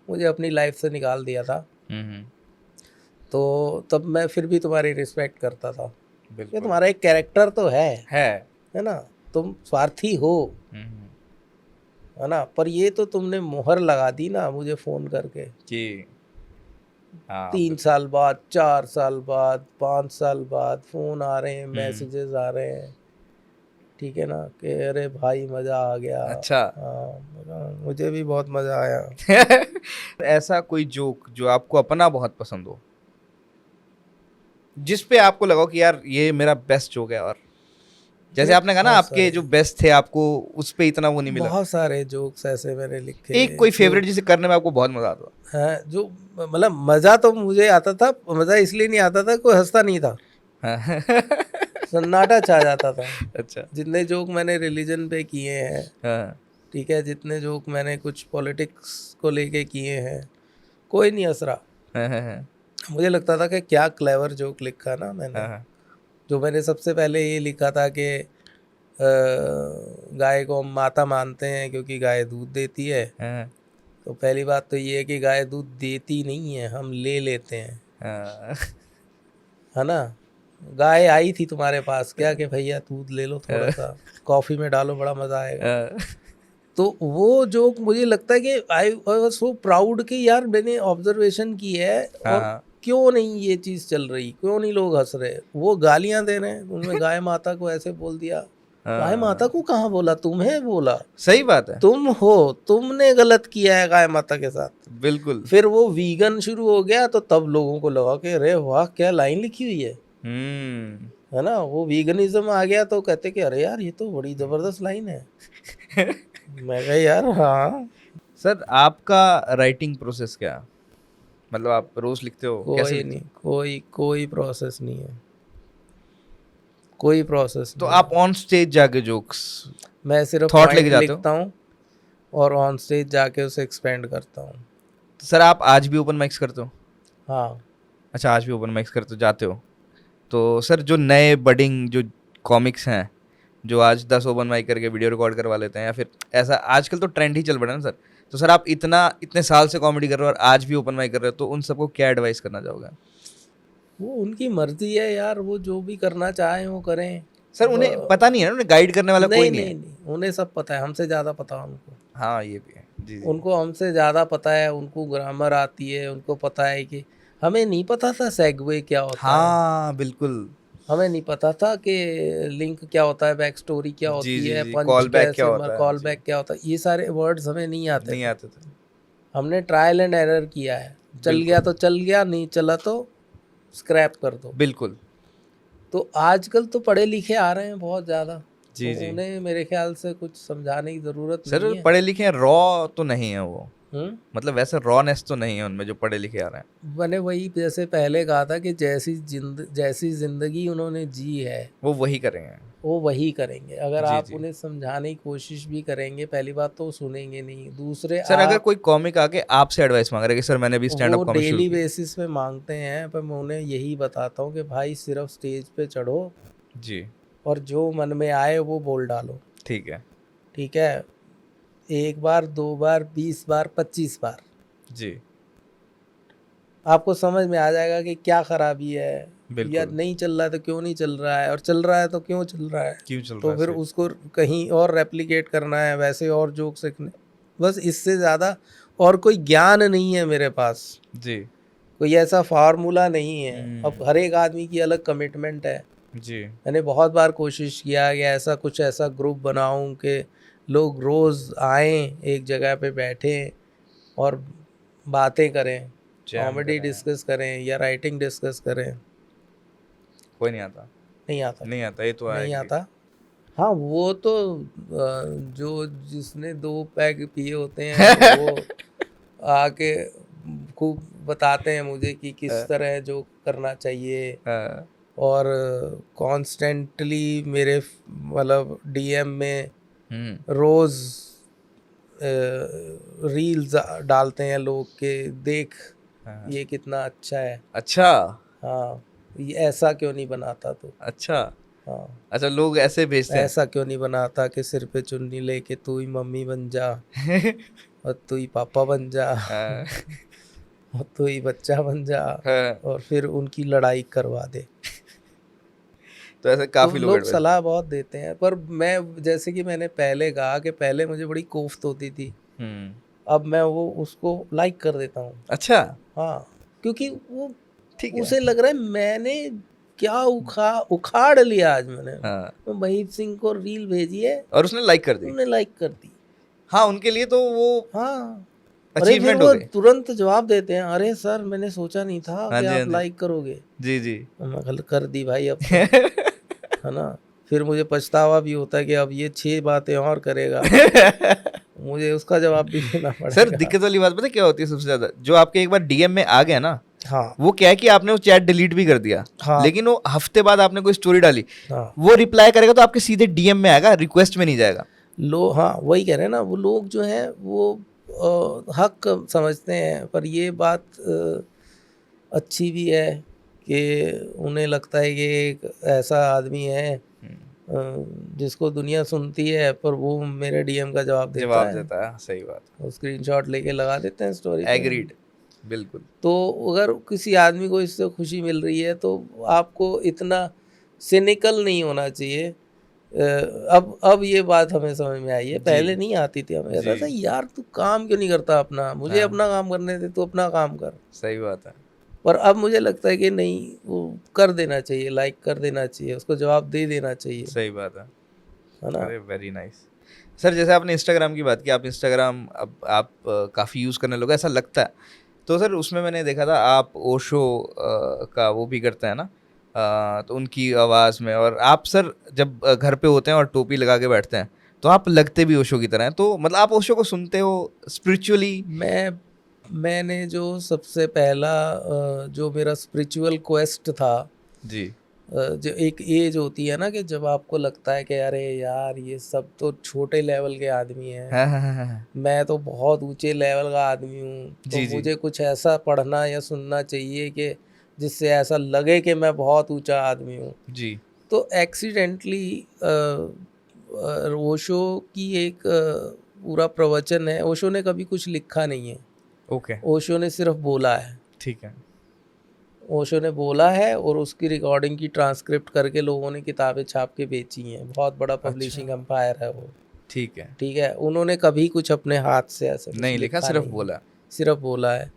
मुझे अपनी लाइफ से निकाल दिया था, हम्म। तो तब मैं फिर भी तुम्हारी रिस्पेक्ट करता था कि बिल्कुल तुम्हारा एक कैरेक्टर तो है है। ना, तुम स्वार्थी हो, हम्म। है ना। पर ये तो तुमने मोहर लगा दी ना मुझे फ़ोन करके, जी। हाँ 3 साल बाद, 4 साल बाद, 5 साल बाद फ़ोन आ रहे हैं, मैसेजेस आ रहे हैं, ठीक है ना, कि अरे भाई मज़ा आ गया। अच्छा। हाँ, मुझे भी बहुत मज़ा आया। ऐसा कोई जोक जो आपको अपना बहुत पसंद हो, जिस पे आपको लगा हो कि यार ये मेरा बेस्ट जोक है, और जैसे आपने कहा ना बहुत आपके सारे, जो बेस्ट थे आपको उस पे इतना वो नहीं मिला, बहुत सारे जोक्स ऐसे मैंने लिखे एक कोई जो फेवरेट जिसे करने में आपको बहुत मजा आता है, जो मतलब मज़ा तो मुझे आता था, मज़ा इसलिए नहीं आता था कोई हंसता नहीं था, हाँ। सन्नाटा छा जाता था। अच्छा। जितने जोक मैंने रिलीजन पे किए हैं, हाँ ठीक है, जितने जोक मैंने कुछ पॉलिटिक्स को लेके किए हैं, कोई नहीं हंस रहा। हाँ हाँ हाँ मुझे लगता था कि क्या क्लेवर जोक लिखा ना मैंने। हाँ जो मैंने सबसे पहले ये लिखा था कि गाय को हम माता मानते हैं क्योंकि गाय दूध देती है। हाँ तो पहली बात तो ये है कि गाय दूध देती नहीं है, हम ले लेते हैं, हाँ है ना। गाय आई थी तुम्हारे पास क्या कि भैया दूध ले लो, थोड़ा सा कॉफ़ी में डालो, बड़ा मज़ा आएगा। हाँ तो वो जोक मुझे लगता है कि आई वाज सो प्राउड कि यार मैंने ऑब्जर्वेशन की है, और हाँ। क्यों नहीं ये चीज़ चल रही, क्यों नहीं लोग हंस रहे। वो गालियां दे रहे हैं, उनमें गाय माता को ऐसे बोल दिया। गाय माता को कहाँ बोला, तुम्हें बोला, सही बात है। तुम हो, तुमने गलत किया है गाय माता के साथ। बिल्कुल। फिर वो वीगन शुरू हो गया तो तब लोगों को लगा कि अरे वाह क्या लाइन लिखी हुई है ना। वो वीगनिज्म आ गया तो कहते कि अरे यार ये तो बड़ी ज़बरदस्त लाइन है। मैं कहा यार हाँ। सर आपका राइटिंग प्रोसेस क्या है? मतलब आप रोज लिखते हो, कैसे कोई लिखते नहीं, हो? कोई प्रोसेस नहीं है, कोई प्रोसेस तो नहीं आप ऑन स्टेज जाके जोक्स है। मैं सिर्फ थॉट लेके पॉइंट जाते हो? लिखता हूँ और ऑन स्टेज जाके उसे एक्सपेंड करता हूँ। तो सर आप आज भी ओपन माइक्स करते हो? हाँ, अच्छा, आज भी ओपन माइक्स करते हो, जाते हो। तो सर जो नए बडिंग जो कॉमिक्स हैं, जो आज 10 ओपन माइक करके वीडियो रिकॉर्ड करवा लेते हैं, या फिर ऐसा आजकल तो ट्रेंड ही चल पड़ा है ना सर। तो सर आप इतने साल से कॉमेडी कर रहे हो और आज भी ओपन माइक कर रहे हो, तो उन सबको क्या एडवाइस करना चाहोगे? वो उनकी मर्जी है यार, वो जो भी करना चाहें वो करें। सर उन्हें पता नहीं है ना, उन्हें गाइड करने वाला कोई नहीं है। नहीं, उन्हें सब पता है, हमसे ज़्यादा पता है उनको। हाँ ये भी है जी जी। उनको हमसे ज़्यादा पता है, उनको ग्रामर आती है, उनको पता है कि हमें नहीं पता था सेगवे क्या होता है, हाँ बिल्कुल। हमें नहीं पता था कि लिंक क्या होता है, बैक स्टोरी क्या जी होती जी है, जी, पंच कॉल बैक क्या कैसे, होता है कॉल जी। बैक क्या होता है, ये सारे वर्ड्स हमें नहीं आते नहीं थे। आते थे। हमने ट्रायल एंड एरर किया है, चल गया तो चल गया, नहीं चला तो स्क्रैप कर दो। बिल्कुल तो आजकल तो पढ़े लिखे आ रहे हैं बहुत ज़्यादा, जी तो जी। उन्हें मेरे ख्याल से कुछ समझाने की ज़रूरत नहीं सर है। पढ़े लिखे हैं, रॉ तो नहीं है वो, हम्म, मतलब वैसे रॉनेस तो नहीं है उनमें जो पढ़े लिखे आ रहे हैं। मैंने वही जैसे पहले कहा था कि जैसी जिंदगी उन्होंने जी है वो वही करेंगे। वो वही करेंगे। अगर जी आप जी। उन्हें समझाने की कोशिश भी करेंगे, पहली बात तो वो सुनेंगे नहीं, दूसरे सर अगर आप कोई कॉमिक आके आपसे एडवाइस मांग रहा है कि सर मैंने भी स्टैंड वो अप कॉमेडी शुरू डेली की। बेसिस पे मांगते हैं, पर मैं उन्हें यही बताता हूँ कि भाई सिर्फ स्टेज पे चढ़ो जी और जो मन में आए वो बोल डालो, ठीक है। ठीक है? 1 बार 2 बार 20 बार 25 बार जी आपको समझ में आ जाएगा कि क्या खराबी है, या बिल्कुल। नहीं चल रहा है तो क्यों नहीं चल रहा है, और चल रहा है तो क्यों चल रहा है, क्यों चल रहा तो है फिर सही। उसको कहीं और रेप्लिकेट करना है, वैसे और जोक सीखने। बस इससे ज़्यादा और कोई ज्ञान नहीं है मेरे पास, जी कोई ऐसा फार्मूला नहीं है। अब हम्म, हर एक आदमी की अलग कमिटमेंट है। जी मैंने बहुत बार कोशिश किया कि ऐसा ग्रुप बनाऊं कि लोग रोज़ आएं, एक जगह पे बैठें और बातें करें, जैम कॉमेडी करें। डिस्कस करें या राइटिंग डिस्कस करें। कोई नहीं आता। नहीं आता, नहीं आता, ये तो है नहीं एग्रीड। आता। हाँ, वो तो जो जिसने 2 पैग पिए होते हैं वो आके खूब बताते हैं मुझे कि किस तरह जो करना चाहिए, और कॉन्स्टेंटली मेरे मतलब डीएम में रोज़ रील्स डालते हैं लोग के, देख ये कितना अच्छा है, अच्छा हाँ ये ऐसा क्यों नहीं बनाता तू, अच्छा। हाँ अच्छा लोग ऐसे भेजते हैं। ऐसा क्यों नहीं बनाता कि सिर पे चुन्नी लेके तू ही मम्मी बन जा और तू ही पापा बन जा हाँ, और तू ही बच्चा बन जा, हाँ, और फिर उनकी लड़ाई करवा दे। तो ऐसे तो काफी लोग लोग एडवाइस। सलाह बहुत देते हैं, पर मैं जैसे कि मैंने पहले कहा कि पहले मुझे बड़ी कोफ्त होती थी, अब मैं वो उसको लाइक कर देता हूँ। अच्छा हाँ, क्योंकि वो ठीक है। उसे लग रहा है मैंने क्या उखाड़ लिया आज मैंने। हाँ तो महीप सिंह को रील भेजी है, और उसने लाइक कर दी। उन्होंने लाइक कर दी। हाँ उनके लिए तो वो हाँ, अरे फिर अचीवमेंट हो वो गई। तुरंत जवाब देते हैं, अरे सर मैंने सोचा नहीं था हाँ कि जी हाँ आप जी लाइक करोगे। जी जी। तो मैं कल कर दी भाई अब तो, है ना? फिर मुझे पछतावा भी होता है कि अब ये 6 बातें और करेगा, मुझे उसका जवाब भी देना सर पड़ेगा। दिक्कत वाली बात पता है क्या होती है सबसे ज्यादा, जो आपके एक बार डीएम में आ गया ना, हाँ वो क्या है कि आपने वो चैट डिलीट भी कर दिया, हाँ लेकिन वो हफ्ते बाद आपने कोई स्टोरी डाली, हाँ, वो रिप्लाई करेगा तो आपके सीधे डीएम में आएगा, रिक्वेस्ट में नहीं जाएगा। हाँ वही कह रहे हैं ना, वो लोग जो हैं वो हक समझते हैं, पर ये बात अच्छी भी है कि उन्हें लगता है कि एक ऐसा आदमी है जिसको दुनिया सुनती है, पर वो मेरे डीएम का जवाब देता है, देता है, सही बात। वो स्क्रीनशॉट लेके लगा देते हैं स्टोरी पे। एग्रीड बिल्कुल। तो अगर किसी आदमी को इससे खुशी मिल रही है तो आपको इतना सिनिकल नहीं होना चाहिए। अब ये बात हमें समझ में आई है, पहले नहीं आती थी, हमें ऐसा था यार तू काम क्यों नहीं करता अपना, मुझे अपना काम करने दे, तू अपना काम कर। सही बात है। पर अब मुझे लगता है कि नहीं, वो कर देना चाहिए, लाइक कर देना चाहिए, उसको जवाब दे देना चाहिए, सही बात है ना? अरे वेरी नाइस। सर जैसे आपने इंस्टाग्राम की बात की, आप इंस्टाग्राम अब आप काफ़ी यूज़ करने लगे ऐसा लगता है, तो सर उसमें मैंने देखा था आप ओशो का वो भी करते हैं ना, तो उनकी आवाज़ में, और आप सर जब घर पे होते हैं और टोपी लगा के बैठते हैं तो आप लगते भी ओशो की तरह हैं, तो मतलब आप ओशो को सुनते हो स्पिरिचुअली? मैंने जो सबसे पहला जो मेरा स्पिरिचुअल क्वेस्ट था, जी जो एक एज होती है ना कि जब आपको लगता है कि अरे यार ये सब तो छोटे लेवल के आदमी हैं, हाँ मैं तो बहुत ऊंचे लेवल का आदमी हूँ, तो जी जी मुझे कुछ ऐसा पढ़ना या सुनना चाहिए कि जिससे ऐसा लगे कि मैं बहुत ऊंचा आदमी हूँ। जी तो एक्सीडेंटली ओशो की एक पूरा प्रवचन है। ओशो ने कभी कुछ लिखा नहीं है, ओके, ओशो ने सिर्फ बोला है। ठीक है। ओशो ने बोला है और उसकी रिकॉर्डिंग की ट्रांसक्रिप्ट करके लोगों ने किताबें छाप के बेची हैं। बहुत बड़ा पब्लिशिंग एम्पायर है वो। ठीक है, ठीक है, उन्होंने कभी कुछ अपने हाथ से ऐसे कुछ नहीं लिखा, लिखा सिर्फ नहीं है, बोला। सिर्फ बोला है।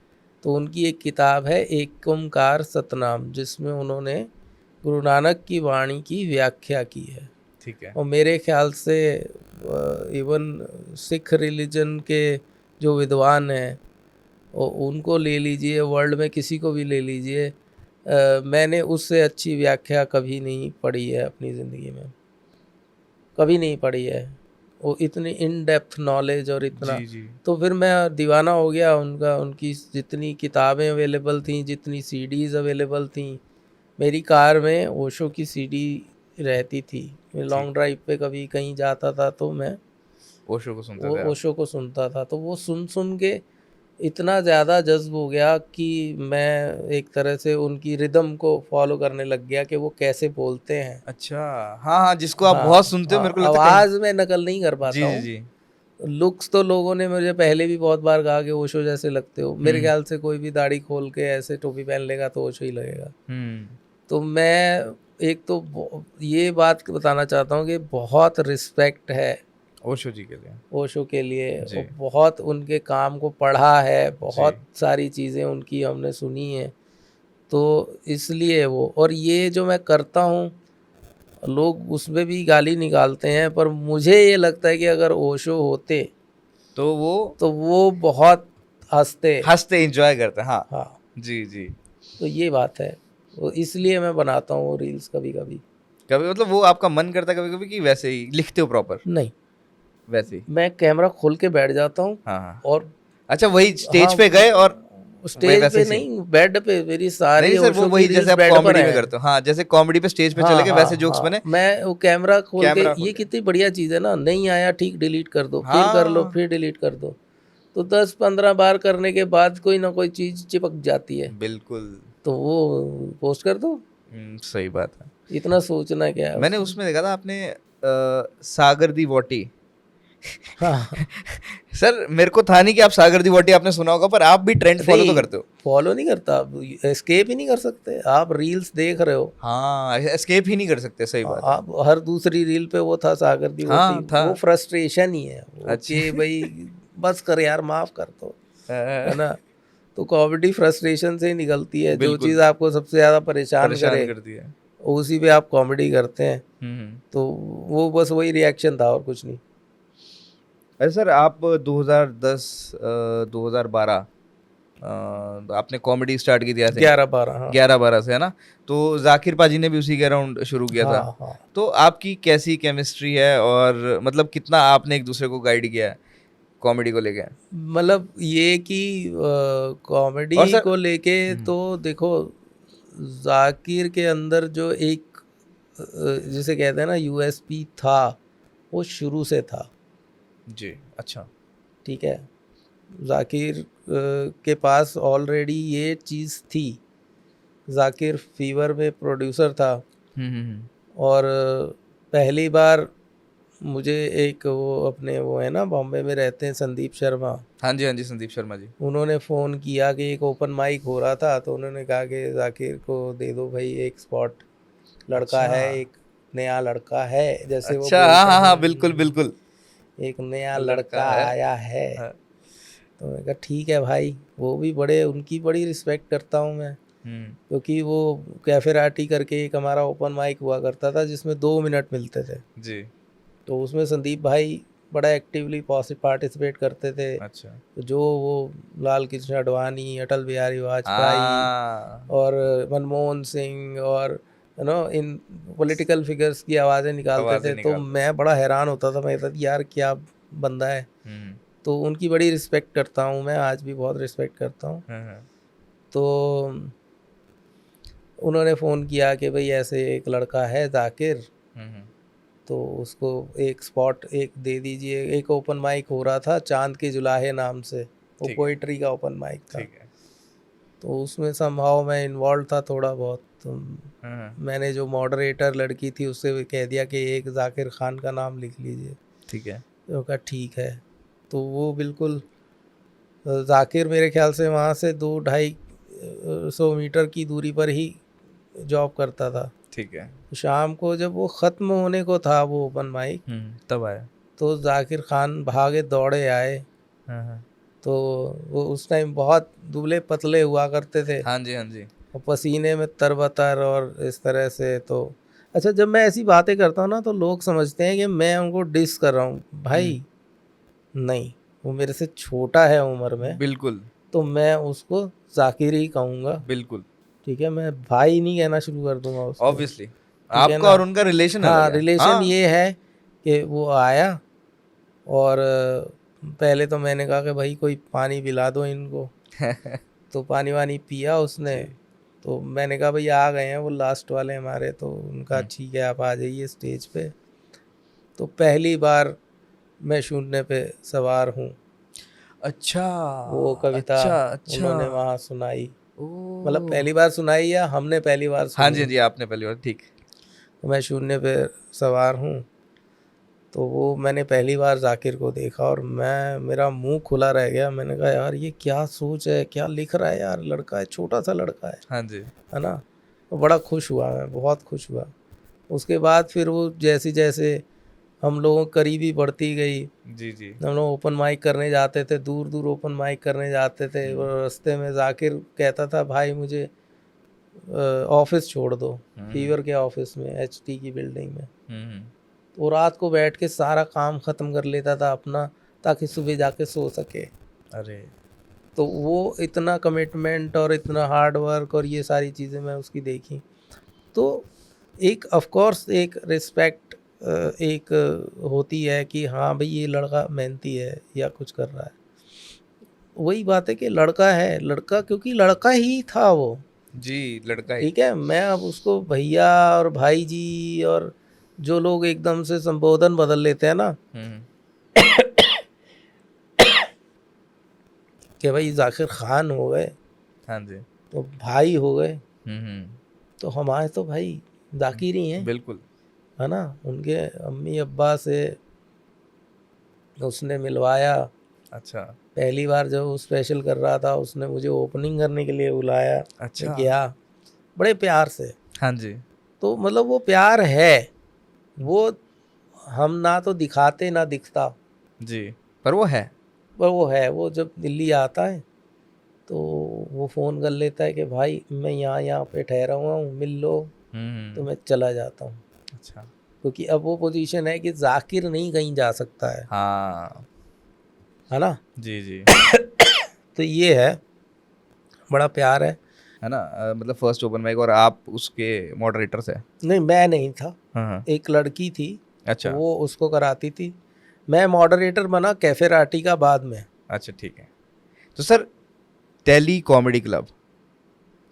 तो उनकी एक किताब है एक ओंकार सतनाम, जिसमें उन्होंने गुरु नानक की वाणी की व्याख्या की है। ठीक है, और मेरे ख्याल से इवन सिख रिलीजन के जो विद्वान हैं उनको ले लीजिए, वर्ल्ड में किसी को भी ले लीजिए, मैंने उससे अच्छी व्याख्या कभी नहीं पढ़ी है अपनी ज़िंदगी में, कभी नहीं पढ़ी है। वो इतनी इन डेप्थ नॉलेज और इतना, जी, जी। तो फिर मैं दीवाना हो गया उनका। उनकी जितनी किताबें अवेलेबल थी, जितनी सीडीज़ अवेलेबल थी, मेरी कार में ओशो की सीडी रहती थी। मैं लॉन्ग ड्राइव पे कभी कहीं जाता था तो मैं ओशो को सुनते वो थे आप? ओशो को सुनता था। तो वो सुन सुन के इतना ज़्यादा जज्ब हो गया कि मैं एक तरह से उनकी रिदम को फॉलो करने लग गया कि वो कैसे बोलते हैं। अच्छा, हाँ, हाँ, जिसको आप हाँ, बहुत सुनते हो, हाँ, मेरे को लगता है कहीं। आवाज़ में नकल नहीं कर जी, पाता जी, हूँ। जी। लुक्स तो लोगों ने मुझे पहले भी बहुत बार कहा कि ओशो जैसे लगते हो। मेरे ख्याल से कोई भी दाढ़ी खोल के ऐसे टोपी पहन लेगा तो ओशो ही लगेगा। हुँ, तो मैं एक तो ये बात बताना चाहता हूँ कि बहुत रिस्पेक्ट है ओशो जी के लिए। ओशो के लिए। जी, और बहुत उनके काम को पढ़ा है, जी, बहुत सारी चीज़ें उनकी हमने सुनी हैं। तो इसलिए वो, और ये जो मैं करता हूँ लोग उसमें भी गाली निकालते हैं, पर मुझे ये लगता है कि अगर ओशो होते तो तो वो बहुत हंसते। हँसते एन्जॉय करते हैं, हाँ। हाँ, जी, जी। तो ये बात है। तो इसलिए मैं बनाता हूँ वो रील्स कभी कभी। कभी मतलब वो आपका मन करता है कभी-कभी कि वैसे ही लिखते हो प्रॉपर? नहीं, वैसे ही? मैं कैमरा खोल के बैठ जाता हूँ हाँ, हाँ। और अच्छा, वही स्टेज हाँ, पे गए और वही स्टेज वैसे पे ही सीन? नहीं, बेड पे। मेरी नहीं, सारी नहीं सर, वो ओशो की वही जैसे रील्स आप बेड पर कॉमेडी में हैं। करते हो। हाँ, जैसे कॉमेडी पे स्टेज पे चले हाँ, गए हाँ, वैसे जोक्स हाँ, बने, मैं वो कैमरा खोल के, कैमरा खोल ये के। कितनी बढ़िया चीज़ है ना, नहीं आया ठीक, डिलीट कर दो, फिर कर लो, हाँ, फिर डिलीट कर दो। तो 10-15 बार करने के बाद कोई ना कोई चीज़ चिपक जाती है, बिल्कुल। तो वो पोस्ट कर दो। सही बात है। इतना सोचना क्या है मैंने उसमें। उसमें देखा था आपने सागर दी वोटी। हाँ, सर मेरे को था नहीं कि आप सागर दी वोटी आपने सुना होगा, पर आप भी ट्रेंड फॉलो तो नहीं, करते हो। फॉलो नहीं करता, एस्केप ही नहीं कर सकते। आप रील्स देख रहे हो, हाँ, एस्केप ही नहीं कर सकते, सही बात है। आप हर दूसरी रील पे वो था सागर दी वोटी। हाँ, था। वो फ्रस्ट्रेशन ही है वो अच्छा। कि भाई बस कर यार, माफ कर दो, है अ, ना। तो कॉमेडी फ्रस्ट्रेशन से ही निकलती है। जो बिल्कुल, चीज़ आपको सबसे ज़्यादा परेशान परेशान करे कर दिया। उसी पे आप कॉमेडी करते हैं। हुँ। तो वो बस वही रिएक्शन था और कुछ नहीं। अरे सर आप 2010 2012 आपने कॉमेडी स्टार्ट की थी आई थिंक 11-12, हाँ। 11-12 से, है ना? तो जाकिर पाजी ने भी उसी के अराउंड शुरू किया था। हाँ, हाँ। तो आपकी कैसी केमिस्ट्री है और मतलब कितना आपने एक दूसरे को गाइड किया है कॉमेडी को लेके? मतलब ये कि और कॉमेडी सर को लेके तो देखो, जाकिर के अंदर जो एक जिसे कहते हैं ना यूएसपी था, वो शुरू से था। जी, अच्छा। ठीक है, जाकिर के पास ऑलरेडी ये चीज़ थी। जाकिर फीवर में प्रोड्यूसर था। हुँ। और पहली बार मुझे एक वो अपने वो है ना बॉम्बे में रहते हैं संदीप शर्मा, हाँ जी, संदीप शर्मा जी। उन्होंने फ़ोन किया कि एक ओपन माइक हो रहा था, तो उन्होंने कहा कि जाकिर को दे दो भाई एक स्पॉट, लड़का अच्छा, है, एक नया लड़का है, जैसे वो अच्छा, हाँ, बोलते हाँ, हैं। हाँ, बिल्कुल, बिल्कुल। एक नया लड़का लड़का है। आया है। हाँ, तो मैंने कहा ठीक है भाई, वो भी बड़े, उनकी बड़ी रिस्पेक्ट करता हूँ मैं, हुँ, क्योंकि वो कैफेराटी करके एक हमारा ओपन माइक हुआ करता था जिसमें 2 मिनट मिलते थे। जी, तो उसमें संदीप भाई बड़ा एक्टिवली पार्टिसिपेट करते थे। अच्छा। तो जो वो लाल कृष्ण आडवाणी, अटल बिहारी वाजपेयी हाँ, और मनमोहन सिंह और इन पॉलिटिकल फिगर्स की आवाज़ें निकालते आवाज़ें थे, तो निकालते थे। मैं बड़ा हैरान होता था। मैं कहता था यार क्या बंदा है। हुँ, तो उनकी बड़ी रिस्पेक्ट करता हूँ मैं, आज भी बहुत रिस्पेक्ट करता हूँ। हाँ। तो उन्होंने फ़ोन किया कि भाई ऐसे एक लड़का है जाकिर, हुँ। तो उसको एक स्पॉट एक दे दीजिए। एक ओपन माइक हो रहा था चांद के जुलाहे नाम से, वो ठीक है, पोइट्री का ओपन माइक था। ठीक है। तो उसमें समहाउ मैं इन्वॉल्व था थोड़ा बहुत। तो मैंने जो मॉडरेटर लड़की थी उससे भी कह दिया कि एक जाकिर खान का नाम लिख लीजिए। ठीक है। तो कहा ठीक है। तो वो बिल्कुल जाकिर मेरे ख्याल से वहाँ से 2-250 मीटर की दूरी पर ही जॉब करता था। ठीक है। शाम को जब वो ख़त्म होने को था वो ओपन माइक, तब आया। तो जाकिर खान भागे दौड़े आए। तो वो उस टाइम बहुत दुबले पतले हुआ करते थे हाँ जी, हाँ जी। और पसीने में तरबतर और इस तरह से। तो अच्छा, जब मैं ऐसी बातें करता हूँ ना तो लोग समझते हैं कि मैं उनको डिस कर रहा हूँ। भाई नहीं, वो मेरे से छोटा है उम्र में, बिल्कुल, तो मैं उसको जाकिर ही कहूँगा। बिल्कुल। ठीक है, मैं भाई नहीं कहना शुरू कर दूंगा उसको। ऑब्वियसली ठीक है आपका ना। और उनका रिलेशन अलग हाँ, है। रिलेशन हाँ। ये है कि वो आया और पहले तो मैंने कहा कि भाई कोई पानी पिला दो इनको। तो पानी वानी पिया उसने। जी। तो मैंने कहा भाई आ गए हैं वो लास्ट वाले हमारे, तो उनका ठीक है आप आ जाइए स्टेज पे। तो पहली बार मैं शून्य पे सवार हूँ, अच्छा, वो कविता अच्छा, अच्छा। उन्होंने वहाँ सुनाई। मतलब ओह! पहली बार सुनाई या हमने पहली बार हाँ जी, सुनी। हाँ जी, आपने पहली बार ठीक। तो मैं शून्य पे सवार हूँ। तो वो मैंने पहली बार जाकिर को देखा और मेरा मुंह खुला रह गया। मैंने कहा यार ये क्या सोच है, क्या लिख रहा है यार, लड़का है, छोटा सा लड़का हाँ जी। है ना। तो बड़ा खुश हुआ, मैं बहुत खुश हुआ। उसके बाद फिर वो जैसे जैसे हम लोगों करीबी बढ़ती गई। जी, जी। हम लोग ओपन माइक करने जाते थे, दूर दूर ओपन माइक करने जाते थे और रास्ते में जाकिर कहता था भाई मुझे ऑफिस छोड़ दो, फीवर के ऑफिस में, एचटी की बिल्डिंग में। तो रात को बैठ के सारा काम ख़त्म कर लेता था अपना, ताकि सुबह जाके सो सके। अरे! तो वो इतना कमिटमेंट और इतना हार्ड वर्क और ये सारी चीज़ें मैं उसकी देखी। तो एक ऑफ कोर्स एक रिस्पेक्ट एक होती है कि हाँ भाई ये लड़का मेहनती है या कुछ कर रहा है। वही बात है कि लड़का है, लड़का क्योंकि लड़का ही था वो। जी, लड़का ही। ठीक है, मैं अब उसको भैया और भाई जी और जो लोग एकदम से संबोधन बदल लेते हैं ना कि भाई जाकिर खान हो गए हाँ जी। तो भाई हो गए, हुँ। तो हमारे तो भाई जाकिर ही हैं, बिल्कुल। है ना। उनके अम्मी अब्बा से उसने मिलवाया। अच्छा, पहली बार जब वो स्पेशल कर रहा था उसने मुझे ओपनिंग करने के लिए बुलाया। मैं अच्छा। गया बड़े प्यार से। हाँ जी। तो मतलब वो प्यार है, वो हम ना तो दिखाते ना दिखता, जी, पर वो है। पर वो है। वो जब दिल्ली आता है तो वो फ़ोन कर लेता है कि भाई मैं यहाँ यहाँ पे ठहरा हुआ हूँ, मिल लो। तो मैं चला जाता हूँ, अच्छा। क्योंकि अब वो पोजीशन है कि जाकिर नहीं कहीं जा सकता हाँ। है ना। जी, जी। तो ये है, बड़ा प्यार है। है ना? मतलब फर्स्ट ओपन माइक और आप उसके मॉडरेटर्स हैं? नहीं, मैं नहीं था, हाँ। एक लड़की थी, अच्छा, वो उसको कराती थी। मैं मॉडरेटर बना कैफे राटी का बाद में। अच्छा ठीक है। तो sir tele comedy club,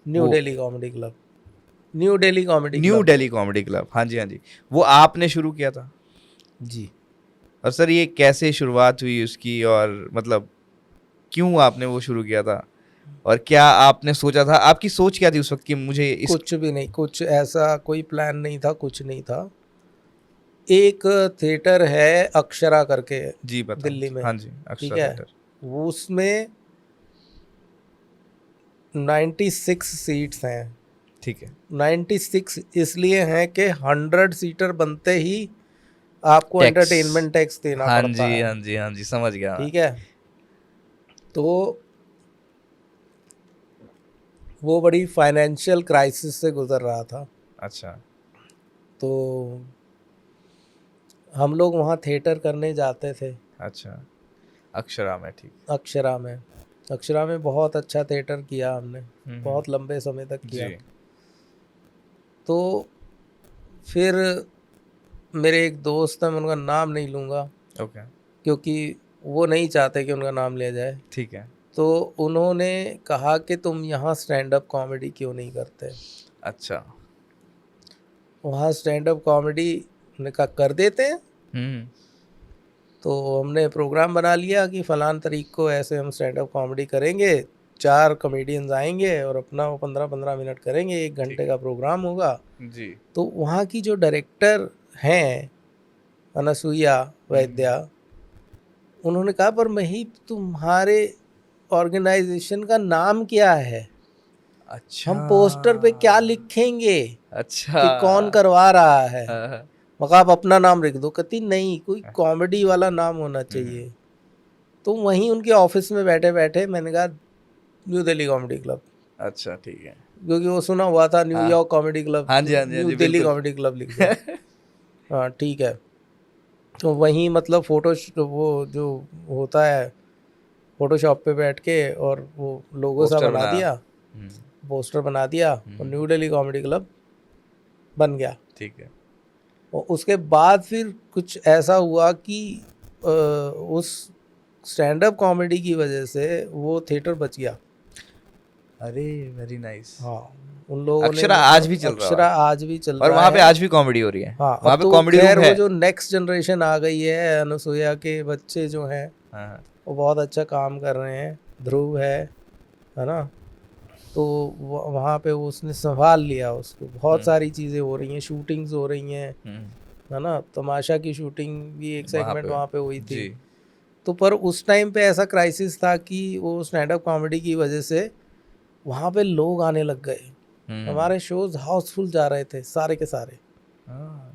new वो Delhi comedy club, new Delhi comedy new club. Delhi comedy club, हाँ जी, हाँ जी। वो आपने शुरू किया था? जी। और सर ये कैसे शुरुआत हुई उसकी और मतलब क्यों आपने वो शुरू किया था? और क्या आपने सोचा था, आपकी सोच क्या थी उस वक़्त कि मुझे इस कुछ भी नहीं, कुछ ऐसा कोई प्लान नहीं था, कुछ नहीं था। एक थिएटर है अक्षरा करके जी, बताएँ। दिल्ली में, हाँ जी, ठीक अक्षरा है। थिएटर। वो उसमें 96 सीट्स हैं। ठीक है। 96 इसलिए हैं कि 100 सीटर बनते ही आपको टैक्स। एंटरटेनमेंट टैक्स देना हाँ पड़ता जी, है। हाँ जी, हाँ जी, समझ गया मैं। ठीक है, तो वो बड़ी फाइनेंशियल क्राइसिस से गुजर रहा था। अच्छा, तो हम लोग वहाँ थिएटर करने जाते थे अच्छा। अक्षरा में, ठीक। अक्षरा में। अक्षरा में बहुत अच्छा थिएटर किया हमने, हुँ। बहुत लंबे समय तक किया। जी। तो फिर मेरे एक दोस्त हैं, मैं उनका नाम नहीं लूँगा ओके, क्योंकि वो नहीं चाहते कि उनका नाम लिया जाए। ठीक है। तो उन्होंने कहा कि तुम यहाँ स्टैंड अप कॉमेडी क्यों नहीं करते। अच्छा। वहाँ स्टैंड अप कॉमेडी ने कहा कर देते हैं। हुँ। तो हमने प्रोग्राम बना लिया कि फ़लान तारीख को ऐसे हम स्टैंड अप कॉमेडी करेंगे, 4 कॉमेडियंस आएंगे और अपना वो 15-15 मिनट करेंगे, 1 घंटे का प्रोग्राम होगा। जी। तो वहाँ की जो डायरेक्टर हैं अनसुईया वैद्या, उन्होंने कहा पर महीप तुम्हारे ऑर्गेनाइजेशन का नाम क्या है, अच्छा। हम पोस्टर पे क्या लिखेंगे अच्छा। कि कौन करवा रहा है, हाँ, मगर आप अपना नाम लिख दो। कहती नहीं, कोई कॉमेडी वाला नाम होना चाहिए। तो वहीं उनके ऑफिस में बैठे बैठे मैंने कहा न्यू दिल्ली कॉमेडी क्लब, अच्छा ठीक है। क्योंकि वो सुना हुआ था न्यूयॉर्क कॉमेडी क्लब, हाँ जी, हाँ जी, हाँ न्यू जी, दिल्ली बिल्कुल। कॉमेडी क्लब लिख दो। हाँ ठीक है। तो वहीं मतलब वो जो होता है फोटोशॉप पे बैठ के और वो लोगो सा पोस्टर बना बना। दिया, पोस्टर बना दिया और न्यू दिल्ली कॉमेडी क्लब बन गया। ठीक है। और उसके बाद फिर कुछ ऐसा हुआ कि उस स्टैंड अप कॉमेडी की वजह से वो थिएटर बच गया। अरे वेरी नाइस। हाँ, उन लोगों ने अक्षरा आज भी चल रहा अक्षरा है आज भी चल और रहा वहाँ पे है। आज भी कॉमेडी हो रही है। हाँ, वहाँ अब पे तो कॉमेडी खैर रूम वो है। जो नेक्स्ट जनरेशन आ गई है, अनुसुईया के बच्चे जो हैं हाँ, हाँ। वो बहुत अच्छा काम कर रहे हैं। ध्रुव है ना, तो वहाँ पे उसने संभाल लिया उसको। बहुत सारी चीज़ें हो रही हैं, शूटिंग्स हो रही हैं, है ना। तमाशा की शूटिंग भी एक सेगमेंट वहाँ पे हुई थी। जी। तो पर उस टाइम पे ऐसा क्राइसिस था कि वो स्टैंड अप कॉमेडी की वजह से वहाँ पे लोग आने लग गए। हमारे शोज हाउसफुल जा रहे थे सारे के सारे। हाँ।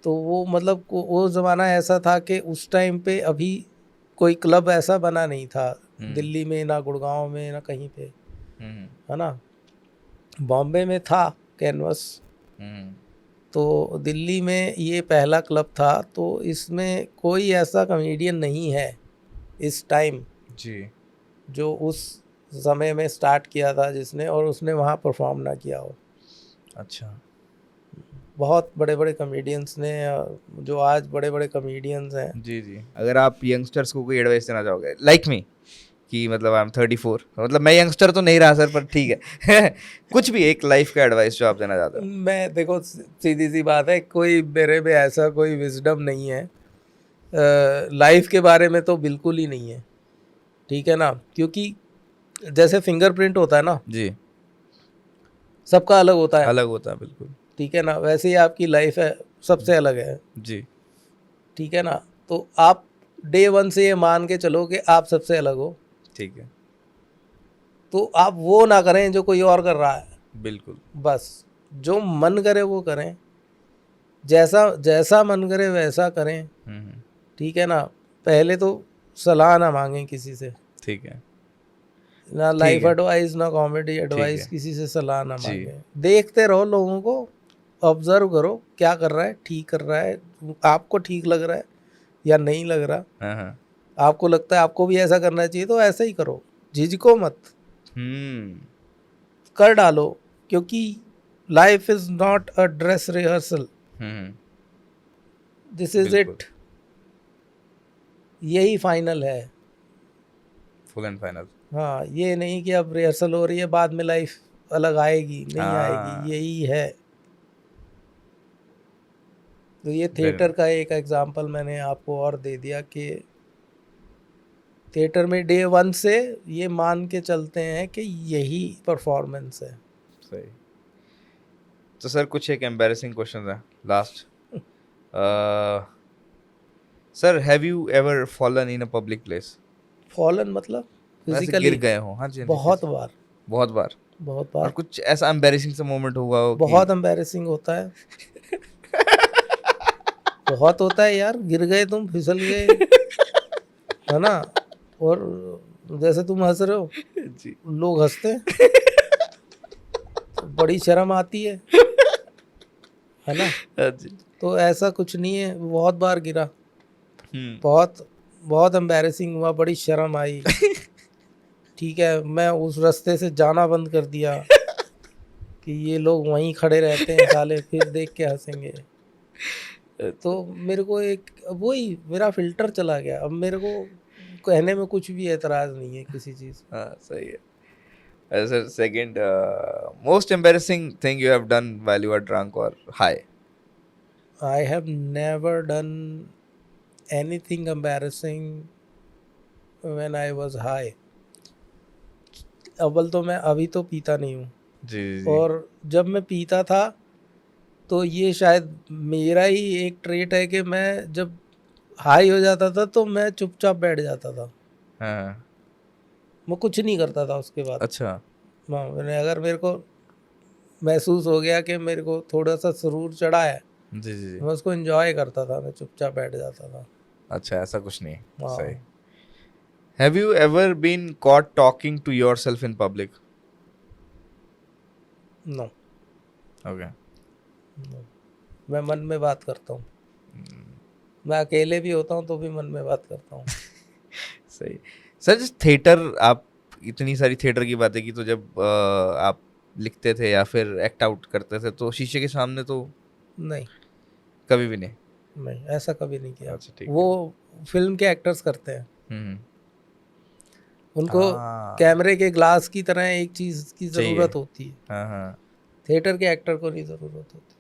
तो वो मतलब वो ज़माना ऐसा था कि उस टाइम पे अभी कोई क्लब ऐसा बना नहीं था दिल्ली में, ना गुड़गांव में, ना कहीं पे, है ना। बॉम्बे में था कैनवस, तो दिल्ली में ये पहला क्लब था। तो इसमें कोई ऐसा कॉमेडियन नहीं है इस टाइम जी। जो उस समय में स्टार्ट किया था जिसने, और उसने वहाँ परफॉर्म ना किया हो। अच्छा। बहुत बड़े बड़े कॉमेडियंस ने, जो आज बड़े बड़े कॉमेडियंस हैं। जी जी। अगर आप यंगस्टर्स को कोई एडवाइस देना चाहोगे लाइक मी, कि मतलब आई एम 34, मतलब मैं यंगस्टर तो नहीं रहा सर, पर ठीक है कुछ भी एक लाइफ का एडवाइस जो आप देना चाहते हो। मैं देखो, सीधी सी बात है, कोई मेरे में ऐसा कोई विजडम नहीं है लाइफ के बारे में, तो बिल्कुल ही नहीं है, ठीक है ना। क्योंकि जैसे फिंगरप्रिंट होता है ना जी। सबका अलग होता है, अलग होता है बिल्कुल। ठीक है ना। वैसे ही आपकी लाइफ है, सबसे अलग है, जी। ठीक है ना। तो आप डे 1 से ये मान के चलो कि आप सबसे अलग हो, ठीक है। तो आप वो ना करें जो कोई और कर रहा है। बिल्कुल। बस जो मन करे वो करें, जैसा जैसा मन करे वैसा करें, ठीक है ना। पहले तो सलाह ना मांगें किसी से, ठीक है। ना लाइफ है। एडवाइस ना कॉमेडी एडवाइस, है। किसी से सलाह ना जी। मांगे। देखते रहो लोगों को, ऑब्जर्व करो क्या कर रहा है, ठीक कर रहा है, आपको ठीक लग रहा है या नहीं लग रहा। हाँ हाँ। आपको लगता है आपको भी ऐसा करना चाहिए तो ऐसा ही करो, झिझको मत, कर डालो। क्योंकि life is not a dress rehearsal, this is बिल्कुल। इट, यही फाइनल है। Full and final. हाँ, ये नहीं कि अब रिहर्सल हो रही है बाद में लाइफ अलग आएगी, नहीं हाँ। आएगी, यही है। तो ये Very थिएटर का एक एग्जांपल मैंने आपको और दे दिया कि थिएटर में डे 1 से ये मान के चलते हैं कि यही परफॉर्मेंस है। सही। तो सर कुछ एक एम्बैरेसिंग क्वेश्चन है last. Sir have you ever fallen in a public place? Fallen मतलब ऐसे फिजिकली? गिर गए हो? हाँ जी, हाँ जी, बहुत बार, बहुत बार। बहुत और बार, कुछ ऐसा एम्बैरेसिंग सा मोमेंट हुआ हो बहुत एम्बैरेसिंग होता है बहुत होता है यार, गिर गए तुम, फिसल गए, है ना। और जैसे तुम हंस रहे हो, जी। लोग हंसते हैं तो बड़ी शर्म आती है ना। हाँ जी। तो ऐसा कुछ नहीं है, बहुत बार गिरा, हम्म। बहुत बहुत एम्बैरेसिंग हुआ, बड़ी शर्म आई, ठीक है। मैं उस रास्ते से जाना बंद कर दिया कि ये लोग वहीं खड़े रहते हैं साले, फिर देख के हंसेंगे। तो मेरे को एक वही मेरा फिल्टर चला गया। अब मेरे को कहने में कुछ भी एतराज नहीं है किसी चीज़। हाँ सही है। Sir second, most embarrassing thing you have done while you are drunk और high? I have never done anything embarrassing when I was high. अव्वल तो मैं अभी तो पीता नहीं हूँ, जी जी। और जब मैं पीता था तो ये शायद मेरा ही एक ट्रेट है कि मैं जब हाई हो जाता था तो मैं चुपचाप बैठ जाता था, हाँ। मैं कुछ नहीं करता था उसके बाद। अच्छा। हाँ, मैंने अगर मेरे को महसूस हो गया कि मेरे को थोड़ा सा सुरूर चढ़ा है, जी जी जी। मैं उसको एंजॉय करता था, मैं चुपचाप बैठ जाता था। अच्छा, ऐसा कुछ नहीं। सही। हाँ। Have you ever been caught talking to yourself in public? No, okay. मैं मन में बात करता हूँ, मैं अकेले भी होता हूँ तो भी मन में बात करता हूँ। सही। सर, जिस थिएटर, आप इतनी सारी थिएटर की बातें की, तो जब आप लिखते थे या फिर एक्ट आउट करते थे तो शीशे के सामने तो नहीं, कभी भी नहीं? नहीं, ऐसा कभी नहीं किया। अच्छा, ठीक वो है। फिल्म के एक्टर्स करते हैं, हम्म। उनको हाँ, कैमरे के ग्लास की तरह एक चीज़ की चाहिए। ज़रूरत होती है, हाँ हाँ। थिएटर के एक्टर को नहीं ज़रूरत होती।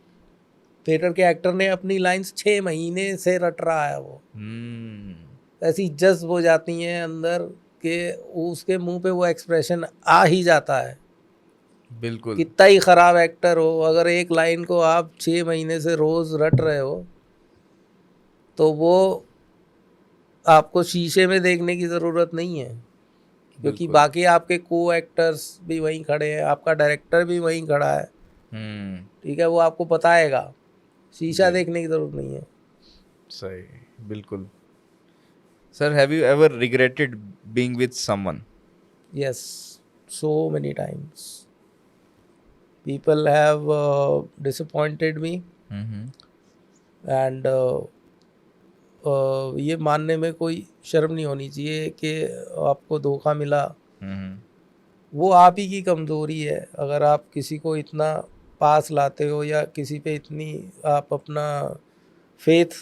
थिएटर के एक्टर ने अपनी लाइंस 6 महीने से रट रहा है, वो हम्म। ऐसी जज्ब हो जाती हैं अंदर कि उसके मुंह पे वो एक्सप्रेशन आ ही जाता है। बिल्कुल। कितना ही ख़राब एक्टर हो, अगर एक लाइन को आप 6 महीने से रोज़ रट रहे हो तो वो आपको शीशे में देखने की ज़रूरत नहीं है, क्योंकि बिल्कुल। बाकी आपके को एक्टर्स भी वहीं खड़े हैं, आपका डायरेक्टर भी वहीं खड़ा है, हम्म। ठीक है, वो आपको बताएगा, शीशा जी। देखने की ज़रूरत नहीं है। सही। बिल्कुल। Sir, have you ever regretted being with someone? Yes, so many times people have disappointed me, hmm. And ये मानने में कोई शर्म नहीं होनी चाहिए कि आपको धोखा मिला। हम्म। वो आप ही की कमज़ोरी है, अगर आप किसी को इतना पास लाते हो या किसी पे इतनी आप अपना फेथ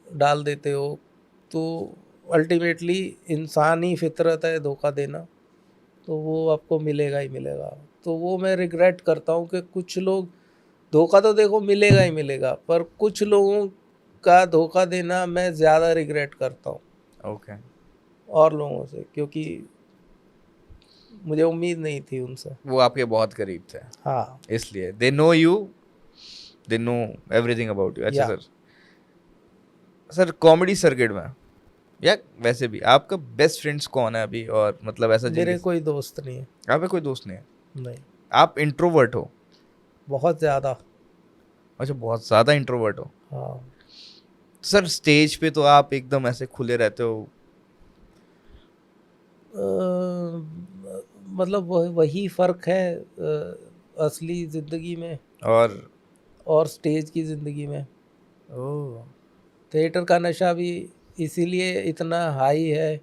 डाल देते हो, तो अल्टीमेटली इंसानी फितरत है धोखा देना, तो वो आपको मिलेगा ही मिलेगा। तो वो मैं रिग्रेट करता हूँ कि कुछ लोग, धोखा तो देखो मिलेगा ही मिलेगा, पर कुछ लोगों का धोखा देना मैं ज़्यादा रिग्रेट करता हूँ ओके। और लोगों से, क्योंकि मुझे उम्मीद नहीं थी उनसे। वो आपके बहुत करीब थे, हाँ। इसलिए they know you, they know everything about you. अच्छा या सर, सर कॉमेडी सर्किट में या वैसे भी आपका बेस्ट फ्रेंड्स कौन है अभी, और मतलब ऐसा जिनके मेरे कोई दोस्त नहीं है। आपका कोई दोस्त नहीं है? नहीं, आप इंट्रोवर्ट हो? बहुत ज़्यादा। अच्छा, बहुत ज़्यादा इंट्रोवर्ट हो। हाँ। सर, स्टेज पे तो आप एकदम ऐसे खुले रहते हो। मतलब वही फ़र्क है असली ज़िंदगी में और और स्टेज की ज़िंदगी में। ओह। थिएटर का नशा भी इसीलिए इतना हाई है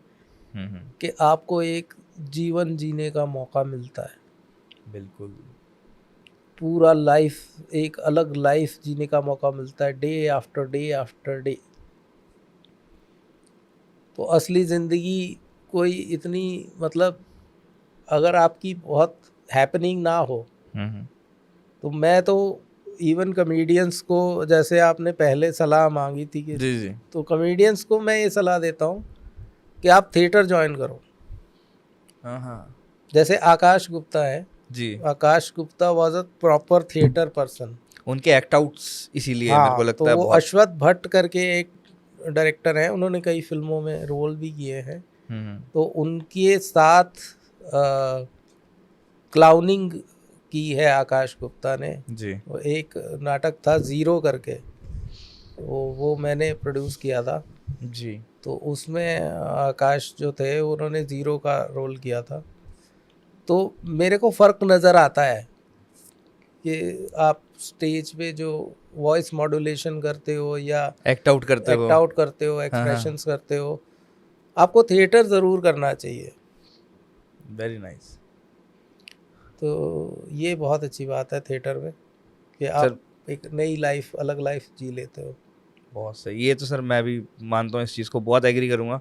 हम्म। कि आपको एक जीवन जीने का मौका मिलता है, बिल्कुल। पूरा लाइफ, एक अलग लाइफ जीने का मौका मिलता है, day after day after day. तो असली ज़िंदगी कोई इतनी, मतलब अगर आपकी बहुत हैपनिंग ना हो, हम्म। तो मैं तो इवन कॉमेडियंस को, जैसे आपने पहले सलाह मांगी थी कि, जी जी। तो कॉमेडियंस को मैं ये सलाह देता हूँ कि आप थिएटर ज्वाइन करो। हाँ हाँ। जैसे आकाश गुप्ता है, जी। Akash Gupta was a proper theatre person. उनके एक्ट आउट्स इसीलिए मेरे को हाँ, तो लगता है वो बहुत। अश्वथ भट्ट करके एक डायरेक्टर हैं, उन्होंने कई फिल्मों में रोल भी किए हैं। हम्म। तो उनके साथ क्लाउनिंग की है आकाश गुप्ता ने। जी। वो एक नाटक था ज़ीरो करके, वो मैंने प्रोड्यूस किया था। जी। तो उसमें आकाश जो थे उन्होंने ज़ीरो का रोल किया था। तो मेरे को फ़र्क नज़र आता है कि आप स्टेज पे जो वॉइस मॉड्यूलेशन करते हो या एक्ट आउट करते एक्ट हो। आउट करते हो, हाँ हाँ। एक्सप्रेशंस करते हो, आपको थिएटर ज़रूर करना चाहिए। Very nice. तो ये बहुत अच्छी बात है थिएटर में कि सर, आप एक नई लाइफ, अलग लाइफ जी लेते हो। बहुत सही। ये तो सर मैं भी मानता हूँ, इस चीज़ को बहुत एग्री करूँगा,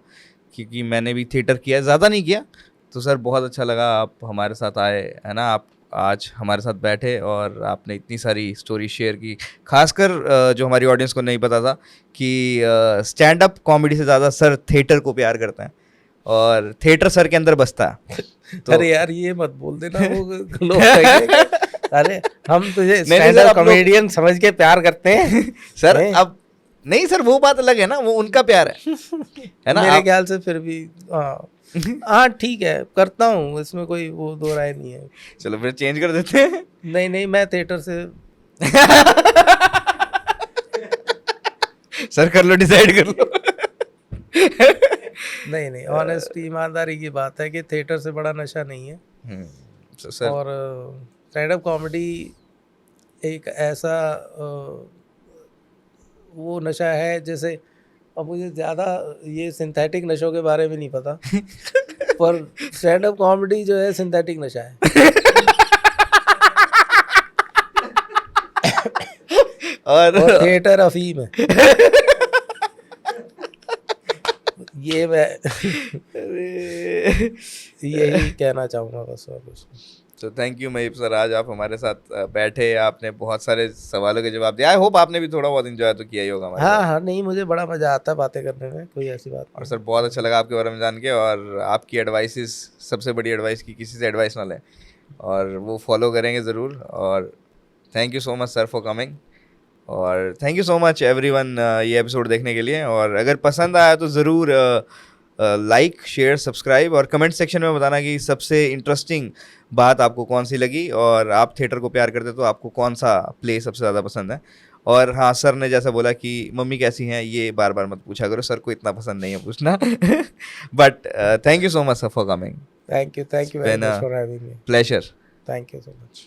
क्योंकि मैंने भी थिएटर किया है, ज़्यादा नहीं किया। तो सर बहुत अच्छा लगा आप हमारे साथ आए, है ना, आप आज हमारे साथ बैठे और आपने इतनी सारी स्टोरी शेयर की। खासकर जो हमारी ऑडियंस को नहीं पता था कि स्टैंड अप कॉमेडी से ज़्यादा सर थिएटर को प्यार करते हैं, और थिएटर सर के अंदर बसता। तो अरे यार ये मत बोल देना, वो लोग कहेंगे, अरे हम तुझे नहीं, स्टैंड सर, अप आप लोग- कॉमेडियन समझ के प्यार करते हैं सर नहीं। अब नहीं सर, वो बात अलग है ना, वो उनका प्यार है ना। मेरे ख्याल से फिर भी हाँ ठीक है, करता हूँ, इसमें कोई वो दो राय नहीं है। चलो फिर चेंज कर देते हैं। नहीं नहीं, मैं थिएटर से सर कर लो, डिसाइड कर लो। नहीं नहीं, ऑनेस्टी ईमानदारी की बात है कि थिएटर से बड़ा नशा नहीं है। तो सर और स्टैंड अप कॉमेडी एक ऐसा वो नशा है जैसे, अब मुझे ज़्यादा ये सिंथेटिक नशों के बारे में नहीं पता पर स्टैंड अप कॉमेडी जो है सिंथेटिक नशा है। और और थिएटर अफीम है। ये मैं यही कहना चाहूँगा बस, और कुछ नहीं। तो थैंक यू महीप सर, आज आप हमारे साथ बैठे, आपने बहुत सारे सवालों के जवाब दिया। आई होप आपने भी थोड़ा बहुत एंजॉय तो किया ही होगा हमारे हाँ साथ। हाँ, नहीं मुझे बड़ा मज़ा आता है बातें करने में, कोई ऐसी बात और नहीं। सर बहुत अच्छा लगा आपके बारे में जान के, और आपकी एडवाइसेस, सबसे बड़ी एडवाइस की किसी से एडवाइस ना लें, और वो फॉलो करेंगे ज़रूर। और thank you so much sir for coming, और thank you so much everyone ये एपिसोड देखने के लिए। और अगर पसंद आया तो ज़रूर लाइक, शेयर, सब्सक्राइब, और कमेंट सेक्शन में बताना कि सबसे इंटरेस्टिंग बात आपको कौन सी लगी, और आप थिएटर को प्यार करते तो आपको कौन सा प्ले सबसे ज़्यादा पसंद है। और हाँ, सर ने जैसा बोला कि मम्मी कैसी हैं ये बार बार मत पूछा करो, सर को इतना पसंद नहीं है पूछना। But thank you so much sir for coming, thank you very much for having me. Pleasure. Thank you so much.